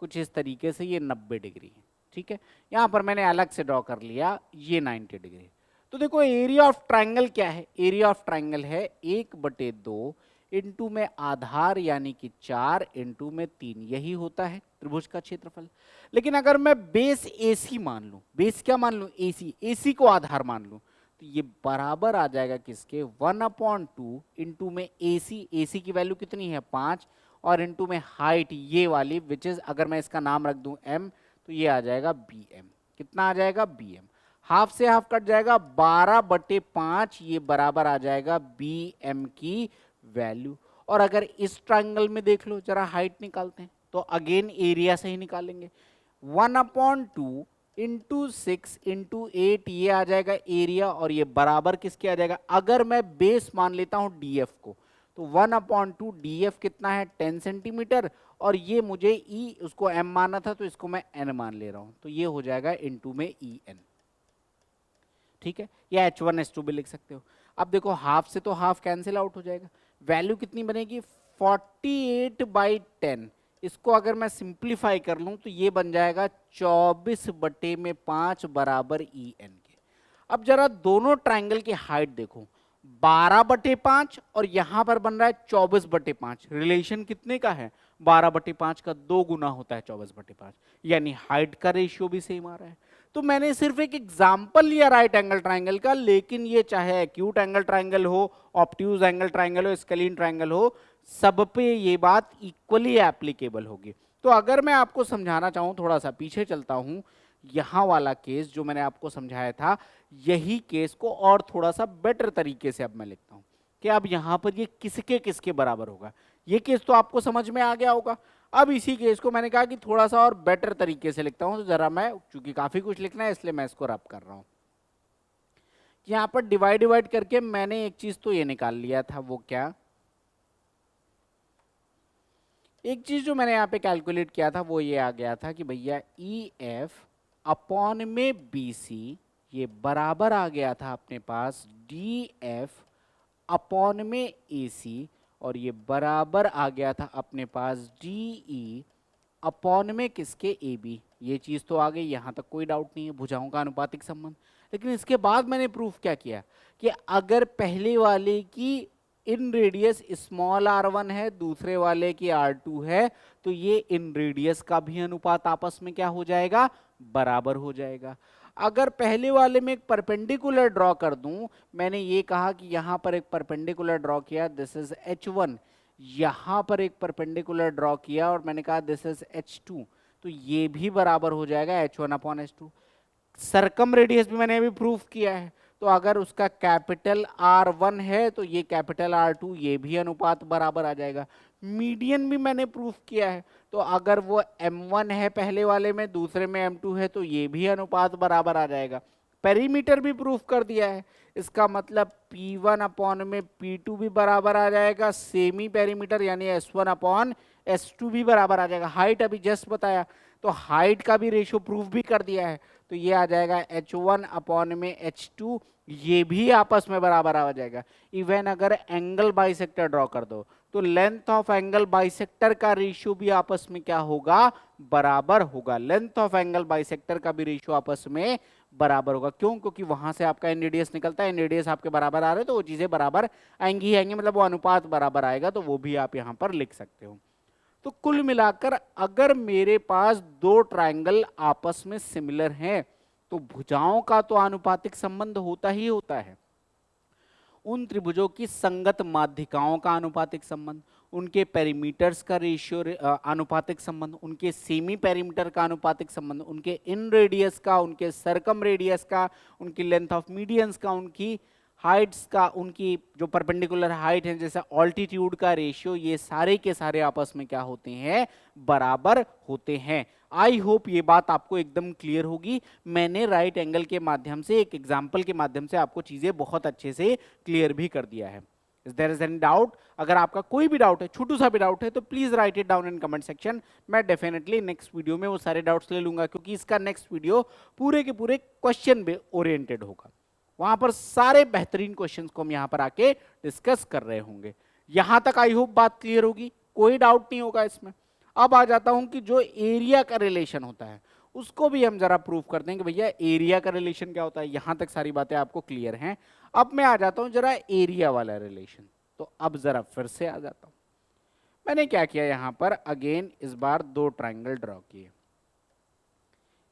कुछ इस तरीके से, ये 90 डिग्री है, ठीक है। यहाँ पर मैंने अलग से ड्रॉ कर लिया ये 90 डिग्री। तो देखो एरिया ऑफ ट्राइंगल क्या है, एरिया ऑफ ट्राइंगल है 1/2 इंटू में आधार यानी कि 4 इंटू में 3, यही होता है त्रिभुज का क्षेत्रफल। लेकिन अगर मैं बेस AC मान लूं, बेस क्या मान लूं, AC को आधार मान लूं, तो ये बराबर आ जाएगा किसके, 1/2 इंटू में AC की वैल्यू कितनी है 5, और इंटू में हाइट ये वाली विच इज, अगर मैं इसका नाम रख दूं m, तो ये आ जाएगा BM। कितना आ जाएगा BM, हाफ से हाफ कट जाएगा, 12/5, ये बराबर आ जाएगा BM की वैल्यू। और अगर इस ट्रायंगल में देख लो, जरा हाइट निकालते हैं तो अगेन एरिया से ही निकालेंगे, 1/2 इंटू 6 इंटू 8, ये आ जाएगा एरिया, और ये बराबर किसके आ जाएगा, अगर मैं बेस मान लेता हूं DF को तो 1/2 DF कितना है 10 सेंटीमीटर, और ये मुझे E उसको M माना था तो इसको मैं N मान ले रहा हूं, तो ये हो जाएगा इंटू में EN, ठीक है। या H1 H2 भी लिख सकते हो। अब देखो हाफ से तो हाफ कैंसिल आउट हो जाएगा, वैल्यू कितनी बनेगी 48/10, इसको अगर मैं सिंप्लीफाई कर लूं तो ये बन जाएगा 24/5 बराबर EN के। अब जरा दोनों ट्रायंगल की हाइट देखो, 12/5 और यहां पर बन रहा है 24/5, रिलेशन कितने का है, 12/5 का 2 गुना होता है 24/5, यानी हाइट का रेशियो भी सेम आ रहा है। तो मैंने सिर्फ एक एग्जाम्पल लिया राइट एंगल ट्राइंगल का, लेकिन ये चाहे एक्यूट एंगल ट्राइंगल हो, ऑब्ट्यूज एंगल ट्राइंगल हो, स्केलीन ट्राइंगल हो, सब पे ये बात इक्वली एप्लीकेबल होगी। तो अगर मैं आपको समझाना चाहूं, थोड़ा सा पीछे चलता हूं, यहां वाला केस जो मैंने आपको समझाया था, यही केस को और थोड़ा सा बेटर तरीके से अब मैं लिखता हूं कि अब यहां पर ये किसके किसके बराबर होगा। ये केस तो आपको समझ में आ गया होगा। अब इसी केस को मैंने कहा कि थोड़ा सा और बेटर तरीके से लिखता हूं, तो जरा मैं, चूंकि काफी कुछ लिखना है इसलिए मैं इसको रब कर रहा हूं। यहां पर डिवाइड करके मैंने एक चीज तो ये निकाल लिया था, वो क्या, एक चीज जो मैंने यहाँ पे कैलकुलेट किया था वो ये आ गया था कि भैया EF अपॉन में BC, ये बराबर आ गया था अपने पास DF अपॉन में AC, और ये बराबर आ गया था अपने पास DE अपॉन में किसके AB। ये चीज तो आ गई, यहां तक कोई डाउट नहीं है, भुजाओं का अनुपातिक संबंध। लेकिन इसके बाद मैंने प्रूफ क्या किया कि अगर पहले वाले की इन रेडियस स्मॉल r1 है, दूसरे वाले की r2 है, तो ये इन रेडियस का भी अनुपात आपस में क्या हो जाएगा, बराबर हो जाएगा। अगर पहले वाले में एक परपेंडिकुलर ड्रॉ कर दूं, मैंने ये कहा कि यहां पर एक परपेंडिकुलर ड्रॉ किया, दिस इज H1, यहां पर एक परपेंडिकुलर ड्रॉ किया और मैंने कहा दिस इज H2, तो ये भी बराबर हो जाएगा H1/H2। सरकम रेडियस भी मैंने अभी प्रूफ किया है, तो अगर उसका कैपिटल R1 है तो ये कैपिटल R2, ये भी अनुपात बराबर आ जाएगा। मीडियन भी मैंने प्रूफ किया है, तो अगर वो M1 है पहले वाले में, दूसरे में M2 है, तो ये भी अनुपात बराबर आ जाएगा। पेरीमीटर भी प्रूफ कर दिया है, इसका मतलब P1 अपॉन में P2 भी बराबर आ जाएगा, सेमी पेरीमीटर यानी S1/S2 भी बराबर आ जाएगा। हाइट अभी जस्ट बताया, तो हाइट का भी रेशियो प्रूफ भी कर दिया है, तो ये आ जाएगा H1 अपॉन में H2, ये भी आपस में बराबर आ जाएगा। इवन अगर एंगल बाइसेक्टर ड्रॉ कर दो तो लेंथ ऑफ एंगल बाइसेक्टर का रेशियो भी आपस में क्या होगा, बराबर होगा। लेंथ ऑफ एंगल बाइसेक्टर का भी रेशियो आपस में बराबर होगा। क्यों? क्योंकि वहां से आपका एन रेडियस निकलता है, एन रेडियस आपके बराबर आ रहे हैं तो वो चीजें बराबर आएंगी ही आएंगी, मतलब वो अनुपात बराबर आएगा, तो वो भी आप यहां पर लिख सकते हो। तो कुल मिलाकर अगर मेरे पास दो ट्रायंगल आपस में सिमिलर हैं तो भुजाओं का तो आनुपातिक संबंध होता ही होता है। उन त्रिभुजों की संगत माध्यिकाओं का आनुपातिक संबंध, उनके पेरीमीटर्स का रेशियो आनुपातिक संबंध, उनके सेमी पेरीमीटर का आनुपातिक संबंध, उनके इन रेडियस का, उनके सरकम रेडियस का, उनकी लेंथ ऑफ मीडियंस का, उनकी हाइट्स का, उनकी जो परपेंडिकुलर हाइट है जैसे ऑल्टीट्यूड का रेशियो, ये सारे के सारे आपस में क्या होते हैं, बराबर होते हैं। आई होप ये बात आपको एकदम क्लियर होगी। मैंने राइट एंगल के माध्यम से, एक एग्जाम्पल के माध्यम से आपको चीजें बहुत अच्छे से क्लियर भी कर दिया है। Is there is any doubt? अगर आपका कोई भी डाउट है, छोटू सा भी डाउट है, तो please right it down in comment section. मैं डेफिनेटली नेक्स्ट वीडियो में वो सारे डाउट्स ले लूंगा, क्योंकि इसका नेक्स्ट वीडियो पूरे के पूरे क्वेश्चन पे ओरिएंटेड होगा। वहां पर सारे बेहतरीन क्वेश्चंस को हम यहां पर आके डिस्कस कर रहे होंगे। यहां तक आई होप बात क्लियर होगी, कोई डाउट नहीं होगा इसमें। अब आ जाता हूं कि जो एरिया का रिलेशन होता है उसको भी हम जरा प्रूव कर देंगे। भैया एरिया का रिलेशन क्या होता है, यहां तक सारी बातें आपको क्लियर हैं। अब मैं आ जाता हूं जरा एरिया वाला रिलेशन। तो अब जरा फिर से आ जाता हूं, मैंने क्या किया यहां पर, अगेन इस बार दो ट्राइंगल ड्रॉ किए।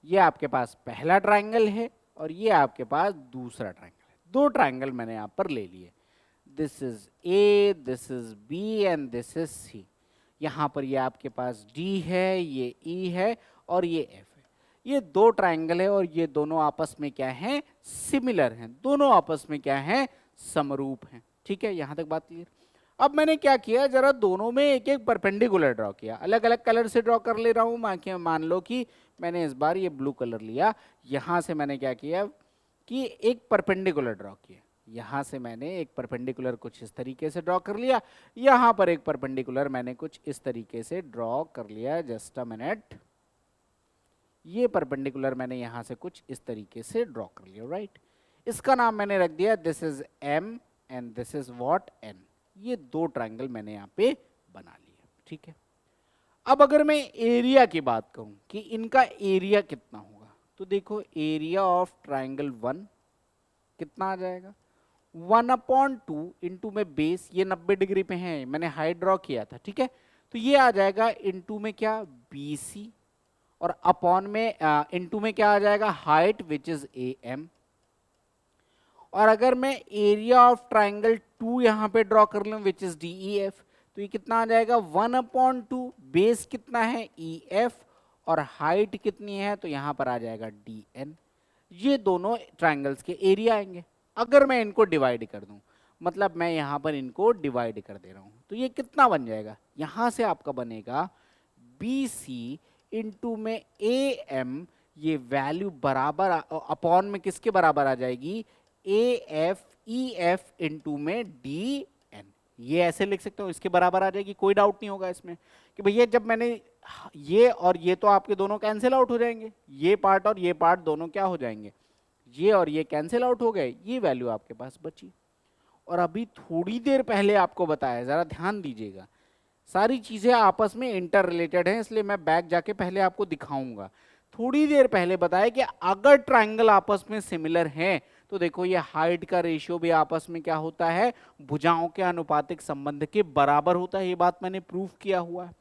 ये आपके पास पहला ट्राइंगल है और ये आपके पास दूसरा ट्राइंगल है। दो ट्राइंगल मैंने यहां पर ले लिए। This is A, this is B and this is C. यहां पर ये आपके पास डी है, ये ई है और ये एफ है। ये दो ट्राइंगल है और ये दोनों आपस में क्या हैं, सिमिलर हैं। दोनों आपस में क्या हैं, समरूप हैं। ठीक है, यहां तक बात क्लियर। अब मैंने क्या किया, जरा दोनों में एक एक परपेंडिकुलर ड्रॉ किया। अलग अलग कलर से ड्रॉ कर ले रहा हूं। मान लो कि मैंने इस बार ये ब्लू कलर लिया, यहां से मैंने क्या किया कि एक परपेंडिकुलर ड्रॉ किया। यहां से मैंने एक परपेंडिकुलर कुछ इस तरीके से ड्रॉ कर लिया, यहां पर एक परपेंडिकुलर मैंने कुछ इस तरीके से ड्रॉ कर लिया। जस्ट अ मिनट, ये परपेंडिकुलर मैंने यहां से कुछ इस तरीके से ड्रॉ कर लिया। राइट, इसका नाम मैंने रख दिया this is M and this is what, N. ये दो ट्राइंगल मैंने यहाँ पे बना लिया। ठीक है, अब अगर मैं एरिया की बात कहूं कि इनका एरिया कितना होगा, तो देखो एरिया ऑफ ट्राइंगल 1 कितना आ जाएगा, 1/2 इंटू में बेस, ये 90 डिग्री पे है, मैंने हाइट ड्रॉ किया था। ठीक है, तो ये आ जाएगा इंटू में क्या, BC, और अपॉन में इंटू में क्या आ जाएगा, हाइट विच इज AM। और अगर मैं एरिया ऑफ ट्राइंगल 2 यहां पे ड्रॉ कर लूं विच इज DEF, तो ये कितना आ जाएगा, 1/2, बेस कितना है EF और हाइट कितनी है, तो यहां पर आ जाएगा DN। ये दोनों ट्राइंगल्स के एरिया आएंगे। अगर मैं इनको डिवाइड कर दूं, मतलब मैं यहां पर इनको डिवाइड कर दे रहा हूं, तो ये कितना बन जाएगा, यहां से आपका बनेगा BC इंटू में AM। ये वैल्यू बराबर अपॉन में किसके बराबर आ जाएगी, AF EF इंटू में DN। ये ऐसे लिख सकते हो, इसके बराबर आ जाएगी। कोई डाउट नहीं होगा इसमें कि भैया जब मैंने ये और ये तो आपके दोनों कैंसिल आउट हो जाएंगे, ये पार्ट और ये पार्ट दोनों क्या हो जाएंगे, ये और ये कैंसिल आउट हो गए, ये वैल्यू आपके पास बची। और अभी थोड़ी देर पहले आपको बताया, जरा ध्यान दीजिएगा, सारी चीजें आपस में इंटर रिलेटेड हैं, इसलिए मैं बैक जाके पहले आपको दिखाऊंगा। थोड़ी देर पहले बताया कि अगर ट्राइंगल आपस में सिमिलर हैं तो देखो ये हाइट का रेशियो भी आपस में क्या होता है, भुजाओं के आनुपातिक संबंध के बराबर होता है। ये बात मैंने प्रूफ किया हुआ है।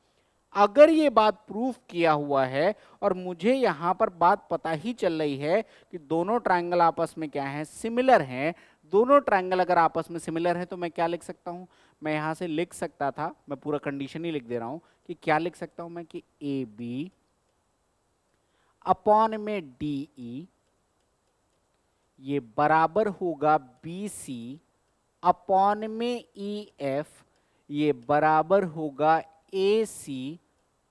अगर ये बात प्रूफ किया हुआ है और मुझे यहां पर बात पता ही चल रही है कि दोनों ट्राइंगल आपस में क्या है, सिमिलर हैं, दोनों ट्राइंगल अगर आपस में सिमिलर है तो मैं क्या लिख सकता हूं, मैं यहां से लिख सकता था, मैं पूरा कंडीशन ही लिख दे रहा हूं कि क्या लिख सकता हूं मैं, कि AB अपॉन में DE ये बराबर होगा BC अपॉन में EF, ये बराबर होगा AC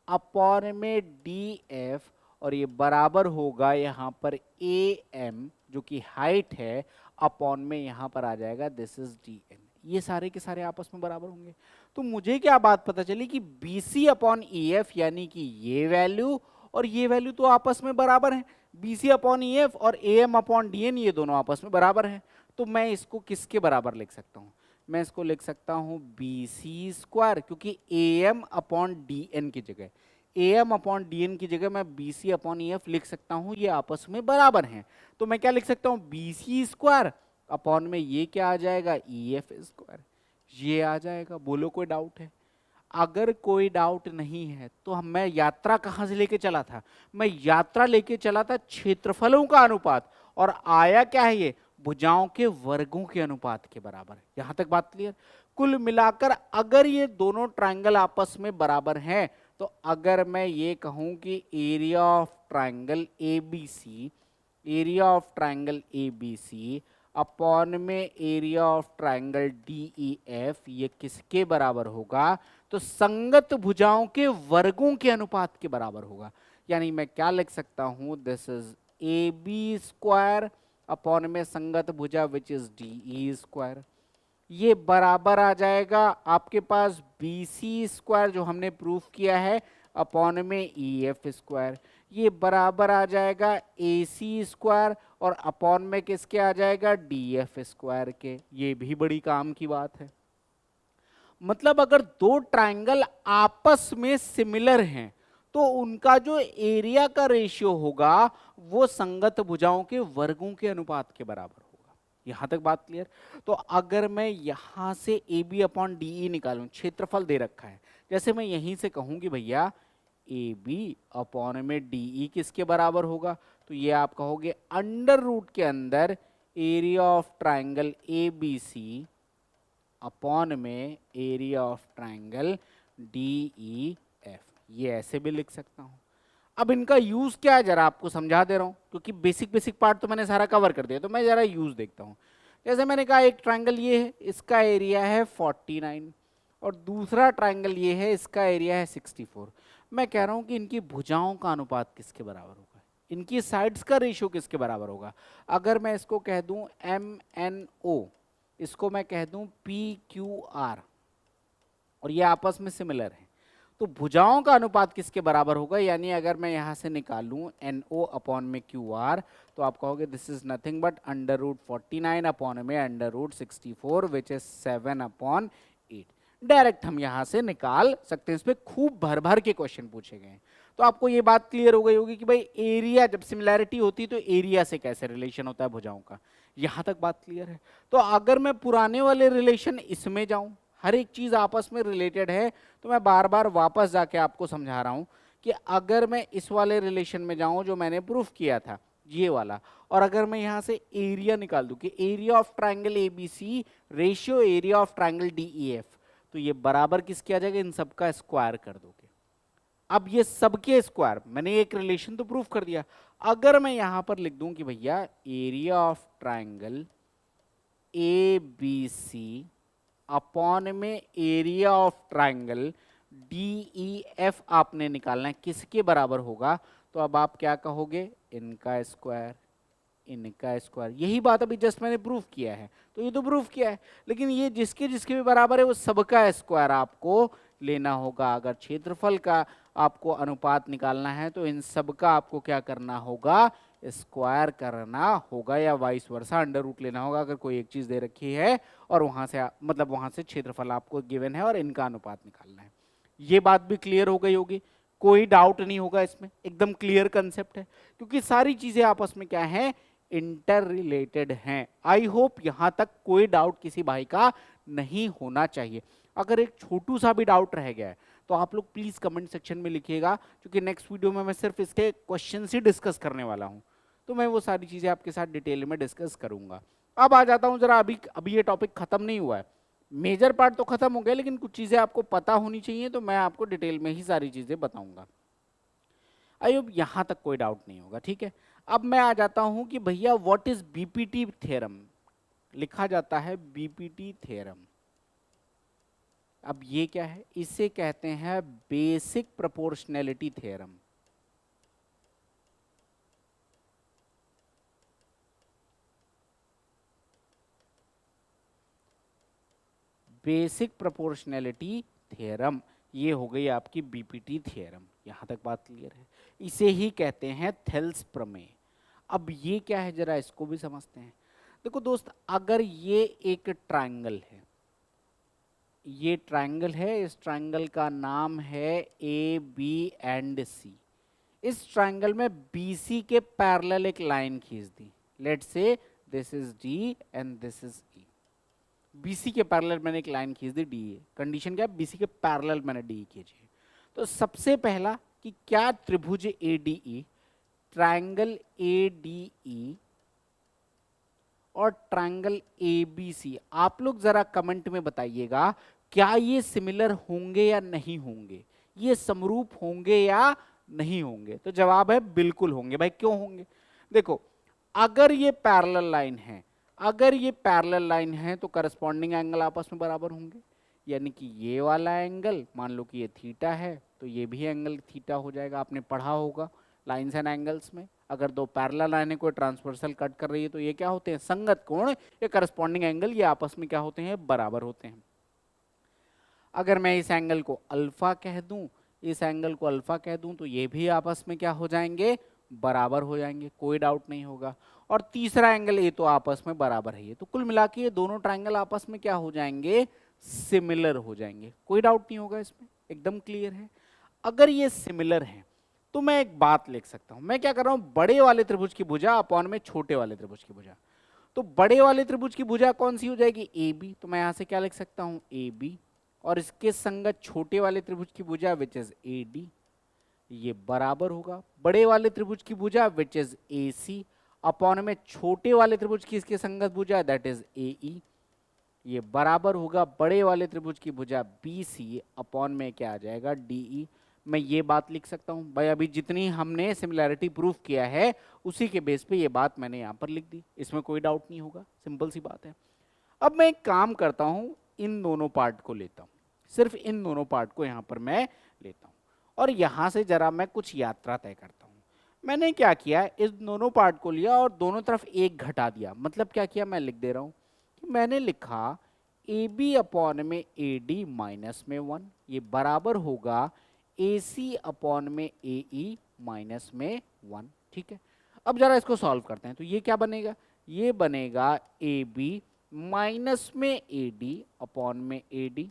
अपॉन में DF, और ये बराबर होगा यहाँ पर AM जो कि हाइट है, अपॉन में यहाँ पर आ जाएगा दिस इज DN। ये सारे के सारे आपस में बराबर होंगे। तो मुझे क्या बात पता चली कि BC अपॉन EF यानी कि ये वैल्यू और ये वैल्यू तो आपस में बराबर है। BC अपॉन EF और AM अपॉन DN ये दोनों आपस में बराबर हैं, तो मैं इसको किसके बराबर लिख सकता हूँ? मैं इसको लिख सकता हूँ BC स्क्वायर, क्योंकि AM अपॉन DN की जगह AM अपॉन DN की जगह मैं BC अपॉन EF लिख सकता हूँ, ये आपस में बराबर हैं। तो मैं क्या लिख सकता हूँ? BC स्क्वायर अपॉन में ये क्या आ जाएगा? EF स्क्वायर, ये आ जाएगा। बोलो कोई डाउट है? अगर कोई डाउट नहीं है तो मैं यात्रा कहां से लेके चला था? मैं यात्रा लेके चला था क्षेत्रफलों का अनुपात, और आया क्या है? ये भुजाओं के वर्गों के अनुपात के बराबर। यहां तक बात क्लियर? कुल मिलाकर अगर ये दोनों ट्रायंगल आपस में बराबर हैं, तो अगर मैं ये कहूं कि area of triangle ABC, area of triangle ABC upon में एरिया ऑफ ट्रायंगल DEF, ये किसके बराबर होगा? तो संगत भुजाओं के वर्गों के अनुपात के बराबर होगा। यानी मैं क्या लिख सकता हूं? This is AB square upon में संगत भुजा विच इज DE स्क्वायर, ये बराबर आ जाएगा आपके पास BC स्क्वायर जो हमने प्रूफ किया है अपॉन में EF स्क्वायर, ये बराबर आ जाएगा AC स्क्वायर और अपॉन में किसके आ जाएगा? DF स्क्वायर के। ये भी बड़ी काम की बात है। मतलब अगर दो ट्रायंगल आपस में सिमिलर हैं तो उनका जो एरिया का रेशियो होगा वो संगत भुजाओं के वर्गों के अनुपात के बराबर होगा। यहां तक बात क्लियर? तो अगर मैं यहां से AB अपॉन DE निकालूं, क्षेत्रफल दे रखा है, जैसे मैं यहीं से कहूं कि भैया AB अपॉन में DE किसके बराबर होगा, तो ये आप कहोगे अंडर रूट के अंदर area of triangle ABC upon में एरिया ऑफ ट्रायंगल DEF, ये ऐसे भी लिख सकता हूं। अब इनका यूज क्या है जरा आपको समझा दे रहा हूं, क्योंकि बेसिक पार्ट तो मैंने सारा कवर कर दिया, तो मैं जरा यूज देखता हूं। जैसे मैंने कहा एक ट्रायंगल ये है, इसका एरिया है 49 और दूसरा ट्रायंगल ये है, इसका एरिया है 64। मैं कह रहा हूं कि इनकी भुजाओं का अनुपात किसके बराबर होगा, इनकी साइड्स का रेशियो किसके बराबर होगा। अगर मैं इसको कह दूं MNO, इसको मैं कह दूं PQR, और ये आपस में सिमिलर है, तो भुजाओं का अनुपात किसके बराबर होगा? यानी अगर मैं यहां से निकालूं NO अपॉन में QR, तो आप कहोगे this is nothing but under root 49 upon में under root 64 which is 7 upon 8। Direct हम यहां से निकाल सकते हैं, इस पे खूब भर भर के क्वेश्चन पूछे गए हैं। तो आपको ये बात क्लियर हो गई होगी कि भाई एरिया जब सिमिलैरिटी होती है तो एरिया से कैसे रिलेशन होता है भुजाओं का। यहां तक बात क्लियर है? तो अगर मैं पुराने वाले रिलेशन इसमें जाऊं, हर एक चीज आपस में रिलेटेड है, तो मैं बार बार वापस जाके आपको समझा रहा हूं कि अगर मैं इस वाले रिलेशन में जाऊं जो मैंने प्रूफ किया था ये वाला, और अगर मैं यहां से एरिया निकाल दूं कि area of triangle ABC ratio area of triangle DEF, तो ये बराबर किसके आ जाएगा? इन सबका स्क्वायर कर दोगे। अब ये सबके स्क्वायर, मैंने एक रिलेशन तो प्रूफ कर दिया। अगर मैं यहां पर लिख दूं कि भैया area of triangle ABC upon में एरिया ऑफ ट्रायंगल DEF आपने निकालना है, किसके बराबर होगा? तो अब आप क्या कहोगे? इनका स्क्वायर, इनका स्क्वायर। यही बात अभी जस्ट मैंने प्रूफ किया है, तो ये तो प्रूफ किया है, लेकिन ये जिसके जिसके भी बराबर है वो सबका स्क्वायर आपको लेना होगा। अगर क्षेत्रफल का आपको अनुपात निकालना है तो इन सबका आपको क्या करना होगा? स्क्वायर करना होगा, या वाइस वर्सा अंडर रूट लेना होगा अगर कोई एक चीज दे रखी है और वहां से मतलब वहां से क्षेत्रफल आपको गिवन है और इनका अनुपात निकालना है। ये बात भी क्लियर हो गई होगी, कोई डाउट नहीं होगा इसमें, एकदम क्लियर कंसेप्ट है, क्योंकि सारी चीजें आपस में क्या है? इंटर रिलेटेड हैं। आई होप यहां तक कोई डाउट किसी भाई का नहीं होना चाहिए। अगर एक छोटू सा भी डाउट रह गया है तो आप लोग प्लीज कमेंट सेक्शन में लिखिएगा, क्योंकि नेक्स्ट वीडियो में मैं सिर्फ इसके क्वेश्चन ही डिस्कस करने वाला हूं, तो मैं वो सारी चीजें आपके साथ डिटेल में डिस्कस करूंगा। अब आ जाता हूं जरा, अभी ये टॉपिक खत्म नहीं हुआ है, मेजर पार्ट तो खत्म हो गया, लेकिन कुछ चीजें आपको पता होनी चाहिए, तो मैं आपको डिटेल में ही सारी चीजें बताऊंगा। आई होप यहां तक कोई डाउट नहीं होगा, ठीक है। अब मैं आ जाता हूं कि भैया व्हाट इज बीपीटी थ्योरम। लिखा जाता है बीपीटी थ्योरम। अब ये क्या है? इसे कहते हैं basic proportionality theorem. Basic proportionality theorem, ये हो गई आपकी बीपीटी थ्योरम। यहां तक बात क्लियर है? इसे ही कहते हैं थेल्स प्रमेय। अब ये क्या है जरा इसको भी समझते हैं। देखो दोस्त, अगर ये एक ट्रायंगल है, ये ट्रायंगल है, इस ट्रायंगल का नाम है ए बी एंड सी। इस ट्रायंगल में BC के पैरेलल एक लाइन खींच दी, let's say this is D and this is E। BC के पैरेलल मैंने एक लाइन खींच दी DE। कंडीशन क्या है? BC के पैरेलल मैंने DE खींची। तो सबसे पहला कि क्या त्रिभुज ADE, ट्रायंगल ADE और ट्रायंगल ABC, आप लोग जरा कमेंट में बताइएगा क्या ये सिमिलर होंगे या नहीं होंगे, ये समरूप होंगे या नहीं होंगे। तो जवाब है बिल्कुल होंगे। भाई क्यों होंगे? देखो, अगर ये पैरेलल लाइन है, अगर ये पैरेलल लाइन है तो करस्पॉन्डिंग एंगल आपस में बराबर होंगे, यानी कि ये वाला एंगल, मान लो कि ये थीटा है तो ये भी एंगल थीटा हो जाएगा। आपने पढ़ा होगा लाइंस एंड एंगल्स में, अगर दो पैरेलल लाइनें कोई ट्रांसवर्सल कट कर रही है तो ये क्या होते हैं? संगत कोण या करस्पॉन्डिंग एंगल, ये आपस में क्या होते हैं? बराबर होते हैं। अगर मैं इस एंगल को अल्फा कह दूं, इस एंगल को अल्फा कह दूं, तो ये भी आपस में क्या हो जाएंगे? बराबर हो जाएंगे, कोई डाउट नहीं होगा। और तीसरा एंगल ये तो आपस में बराबर है। ये तो कुल मिला के ये दोनों ट्रायंगल आपस में क्या हो जाएंगे? सिमिलर हो जाएंगे, कोई डाउट नहीं होगा इसमें, एकदम क्लियर है। अगर ये सिमिलर है तो मैं एक बात लिख सकता हूं। मैं क्या कर रहा हूं? बड़े वाले त्रिभुज की भुजा अपॉन में छोटे वाले त्रिभुज की भुजा। तो बड़े वाले त्रिभुज की भुजा कौन सी हो जाएगी? AB। तो मैं यहां से क्या लिख सकता हूं? AB। और इसके संगत छोटे वाले त्रिभुज की भुजा विच इज AD, ये बराबर होगा बड़े वाले त्रिभुज की भुजा विच इज AC अपॉन में छोटे वाले त्रिभुज की इसके संगत भुजा दैट इज AE, ये बराबर होगा बड़े वाले त्रिभुज की भुजा BC अपॉन में क्या आ जाएगा? DE। मैं ये बात लिख सकता हूं। भाई अभी जितनी हमने सिमिलैरिटी प्रूफ किया है उसी के बेस पे ये बात मैंने यहां पर लिख दी, इसमें कोई डाउट नहीं होगा, सिंपल सी बात है। अब मैं एक काम करता हूं, इन दोनों पार्ट को लेता हूं, सिर्फ इन दोनों पार्ट को यहां पर मैं लेता हूं और यहां से जरा मैं कुछ यात्रा तय करता हूं। मैंने क्या किया, इस दोनों पार्ट को लिया और दोनों तरफ एक घटा दिया। मतलब क्या किया, मैं लिख दे रहा हूं कि मैंने लिखा AB अपॉन में AD माइनस में 1, ये बराबर होगा AC अपॉन में AE माइनस में 1। ठीक है, अब जरा इसको सॉल्व करते हैं। तो ये क्या बनेगा? ये बनेगा AB माइनस में AD अपॉन में AD,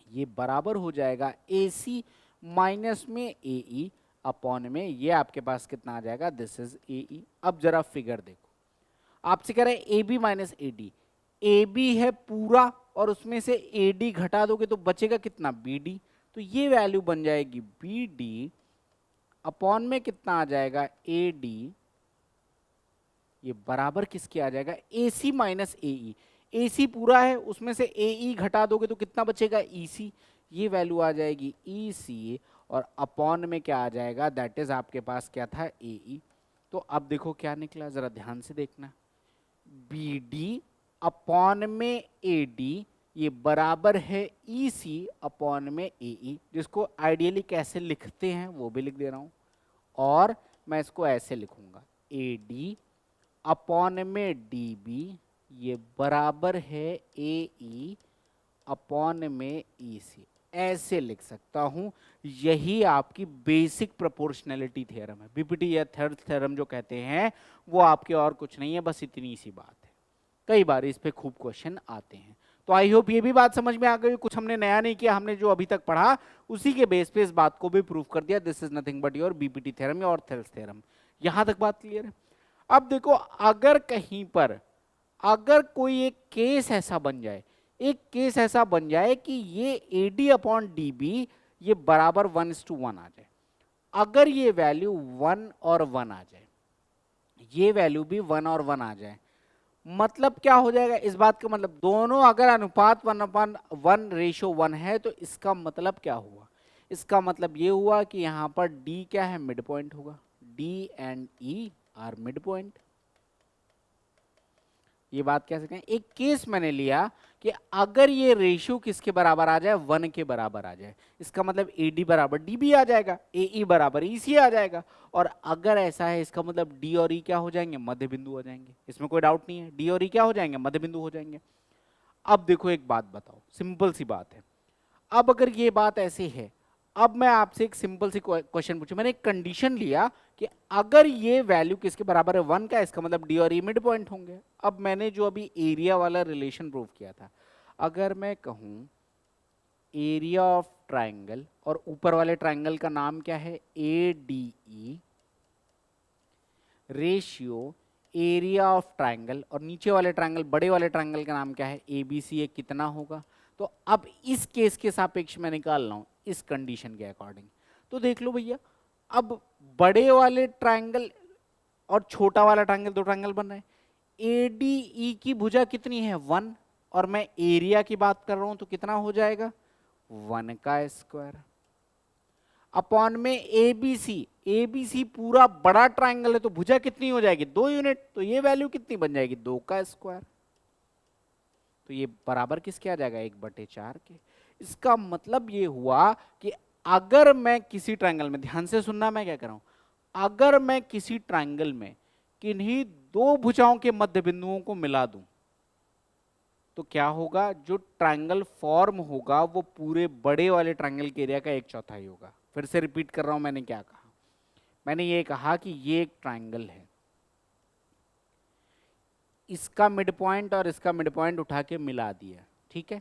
ये बराबर हो जाएगा AC माइनस में AE अपॉन में, ये आपके पास कितना आ जाएगा? This is AE। अब जरा फिगर देखो, आपसे कह रहे हैं AB माइनस AD, AB है पूरा और उसमें से AD घटा दोगे तो बचेगा कितना? BD। तो ये वैल्यू बन जाएगी BD अपॉन में कितना आ जाएगा? AD, ये बराबर किसके आ जाएगा? AC minus AE। AC पूरा है, उसमें से AE घटा दोगे तो कितना बचेगा? EC, ये वैल्यू आ जाएगी EC और अपॉन में क्या आ जाएगा? दैट इज आपके पास क्या था? AE। तो अब देखो क्या निकला, जरा ध्यान से देखना। BD अपॉन में AD ये बराबर है EC अपॉन में AE, जिसको आइडियली कैसे लिखते हैं वो भी लिख दे रहा हूं। और मैं इसको ऐसे लिखूंगा AD अपॉन में DB ये बराबर है AE अपॉन में EC, ऐसे लिख सकता हूं। यही आपकी बेसिक प्रोपोर्शनैलिटी थ्योरम है। बीपीटी या थर्ड थ्योरम जो कहते हैं वो आपके और कुछ नहीं है, बस इतनी सी बात है। कई बार इस पे खूब क्वेश्चन आते हैं। तो आई होप ये भी बात समझ में आ गई। कुछ हमने नया नहीं किया, हमने जो अभी तक पढ़ा उसी के बेस पे इस बात को भी प्रूव कर दिया। This is nothing but your BPT theorem और थेल्स थ्योरम। यहां तक बात क्लियर है? अब देखो, अगर कहीं पर अगर कोई एक केस ऐसा बन जाए, एक केस ऐसा बन जाए कि ये AD अपॉन DB ये बराबर 1:1 आ जाए, अगर ये वैल्यू 1 और 1 आ जाए, ये वैल्यू भी 1 और 1 आ जाए, मतलब क्या हो जाएगा इस बात का? मतलब दोनों अगर अनुपात 1:1 रेशियो 1 है तो इसका मतलब क्या हुआ? इसका मतलब ये हुआ कि यहां पर D क्या है? मिड पॉइंट होगा। D and E are mid point. ये बात कैसे कहें? एक केस मैंने लिया कि अगर ये रेशियो किसके बराबर आ जाए? 1 के बराबर आ जाए, इसका मतलब AD बराबर DB आ जाएगा, AE बराबर EC आ जाएगा। और अगर ऐसा है इसका मतलब D और E क्या हो जाएंगे? मध्य बिंदु हो जाएंगे। इसमें कोई डाउट नहीं है, D और E क्या हो जाएंगे? मध्य बिंदु हो जाएंगे। अब देखो एक बात बताओ, सिंपल सी बात है। अब अगर ये बात ऐसी है, अब मैं आपसे एक सिंपल सी क्वेश्चन पूछूं, मैंने एक कंडीशन लिया कि अगर ये वैल्यू किसके बराबर है 1 का, इसका मतलब डी और ई मिड पॉइंट होंगे। अब मैंने जो अभी एरिया वाला रिलेशन प्रूव किया था, अगर मैं कहूं एरिया ऑफ ट्राइंगल, और ऊपर वाले ट्राइंगल का नाम क्या है A D E, ratio area of triangle, और नीचे वाले ट्राइंगल बड़े वाले ट्राइंगल का नाम क्या है ए बी सी, ये कितना होगा। तो अब इस केस के सापेक्ष मैं निकाल रहा हूं इस कंडीशन के अकॉर्डिंग। तो देख लो भैया, अब बड़े वाले ट्राइंगल और छोटा वाला ट्राइंगल, दो ट्राइंगल बन रहे हैं। ए डी ई की भुजा कितनी है 1, और मैं एरिया की बात कर रहा हूं तो कितना हो जाएगा 1 का स्क्वायर अपॉन में एबीसी पूरा बड़ा ट्राइंगल है तो भुजा कितनी हो जाएगी 2 यूनिट, तो ये वैल्यू कितनी बन जाएगी 2 का स्क्वायर। तो ये बराबर किसके आ जाएगा 1/4 के। इसका मतलब ये हुआ कि अगर मैं किसी ट्राइंगल में, ध्यान से सुनना मैं क्या कर रहा हूं, अगर मैं किसी ट्राइंगल में किन्हीं दो भुजाओं के मध्य बिंदुओं को मिला दूं तो क्या होगा, जो ट्राइंगल फॉर्म होगा वो पूरे बड़े वाले ट्राइंगल के एरिया का 1/4 होगा। फिर से रिपीट कर रहा हूं, मैंने क्या कहा, मैंने ये कहा कि ये एक ट्राइंगल है, इसका मिड पॉइंट और इसका मिड पॉइंट उठा के मिला दिया, ठीक है।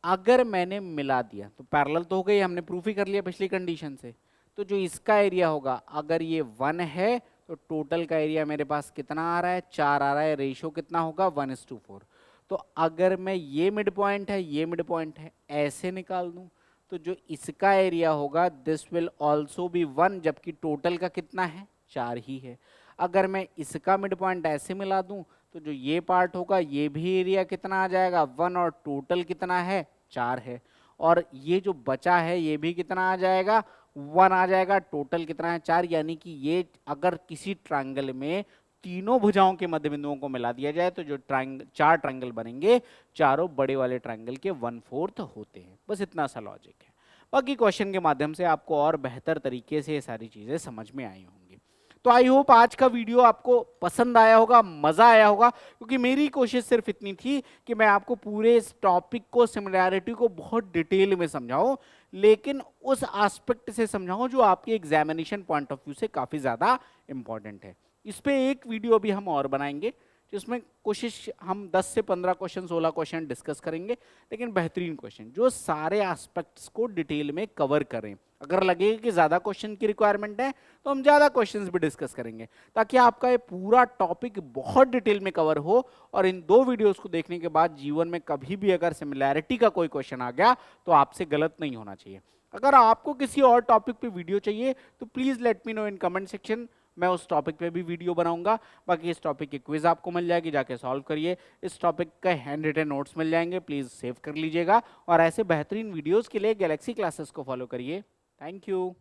अगर मैंने मिला दिया तो पैरेलल तो हो गई, हमने प्रूफ ही कर लिया पिछली कंडीशन से। तो जो इसका एरिया होगा, अगर ये 1 है तो टोटल का एरिया मेरे पास कितना आ रहा है 4 आ रहा है, रेशियो कितना होगा 1:4। तो अगर मैं ये मिड पॉइंट है, ये मिड पॉइंट है, ऐसे निकाल दूं तो जो इसका एरिया होगा दिस विल ऑल्सो बी 1, जबकि टोटल का कितना है 4 ही है। अगर मैं इसका मिड पॉइंट ऐसे मिला दूं तो जो ये पार्ट होगा ये भी एरिया कितना आ जाएगा 1, और टोटल कितना है 4 है, और ये जो बचा है ये भी कितना आ जाएगा 1 आ जाएगा, टोटल कितना है 4। यानी कि ये अगर किसी ट्रायंगल में तीनों भुजाओं के मध्य बिंदुओं को मिला दिया जाए तो जो चार ट्रायंगल बनेंगे, चारों बड़े वाले ट्रायंगल के 1/4 होते हैं। बस इतना सा लॉजिक है। बाकी क्वेश्चन के माध्यम से आपको और बेहतर तरीके से ये सारी चीजें समझ में आई होंगी। तो आई होप आज का वीडियो आपको पसंद आया होगा, मजा आया होगा, क्योंकि मेरी कोशिश सिर्फ इतनी थी कि मैं आपको पूरे इस टॉपिक को, सिमिलैरिटी को बहुत डिटेल में समझाऊं, लेकिन उस एस्पेक्ट से समझाऊं जो आपके एग्जामिनेशन पॉइंट ऑफ व्यू से काफी ज्यादा इंपॉर्टेंट है। इस पे एक वीडियो भी हम और बनाएंगे जिसमें कोशिश हम 10 से 15 क्वेश्चन, 16 क्वेश्चन डिस्कस करेंगे, लेकिन बेहतरीन क्वेश्चन जो सारे एस्पेक्ट्स को डिटेल में कवर करें। अगर लगेगा कि ज़्यादा क्वेश्चन की रिक्वायरमेंट है तो हम ज़्यादा क्वेश्चंस भी डिस्कस करेंगे, ताकि आपका ये पूरा टॉपिक बहुत डिटेल में कवर हो, और इन 2 वीडियोस को देखने के बाद जीवन में कभी भी अगर सिमिलैरिटी का कोई क्वेश्चन आ गया तो आपसे गलत नहीं होना चाहिए। अगर आपको किसी और टॉपिक पे वीडियो चाहिए तो please let me know in comment section, मैं उस टॉपिक पे भी वीडियो बनाऊंगा। बाकी इस टॉपिक की क्विज आपको मिल जाएगी, जाके सॉल्व करिए। इस टॉपिक का हैंड रिटन नोट्स मिल जाएंगे, प्लीज़ सेव कर लीजिएगा। और ऐसे बेहतरीन वीडियोस के लिए गैलेक्सी क्लासेस को फॉलो करिए। Thank you.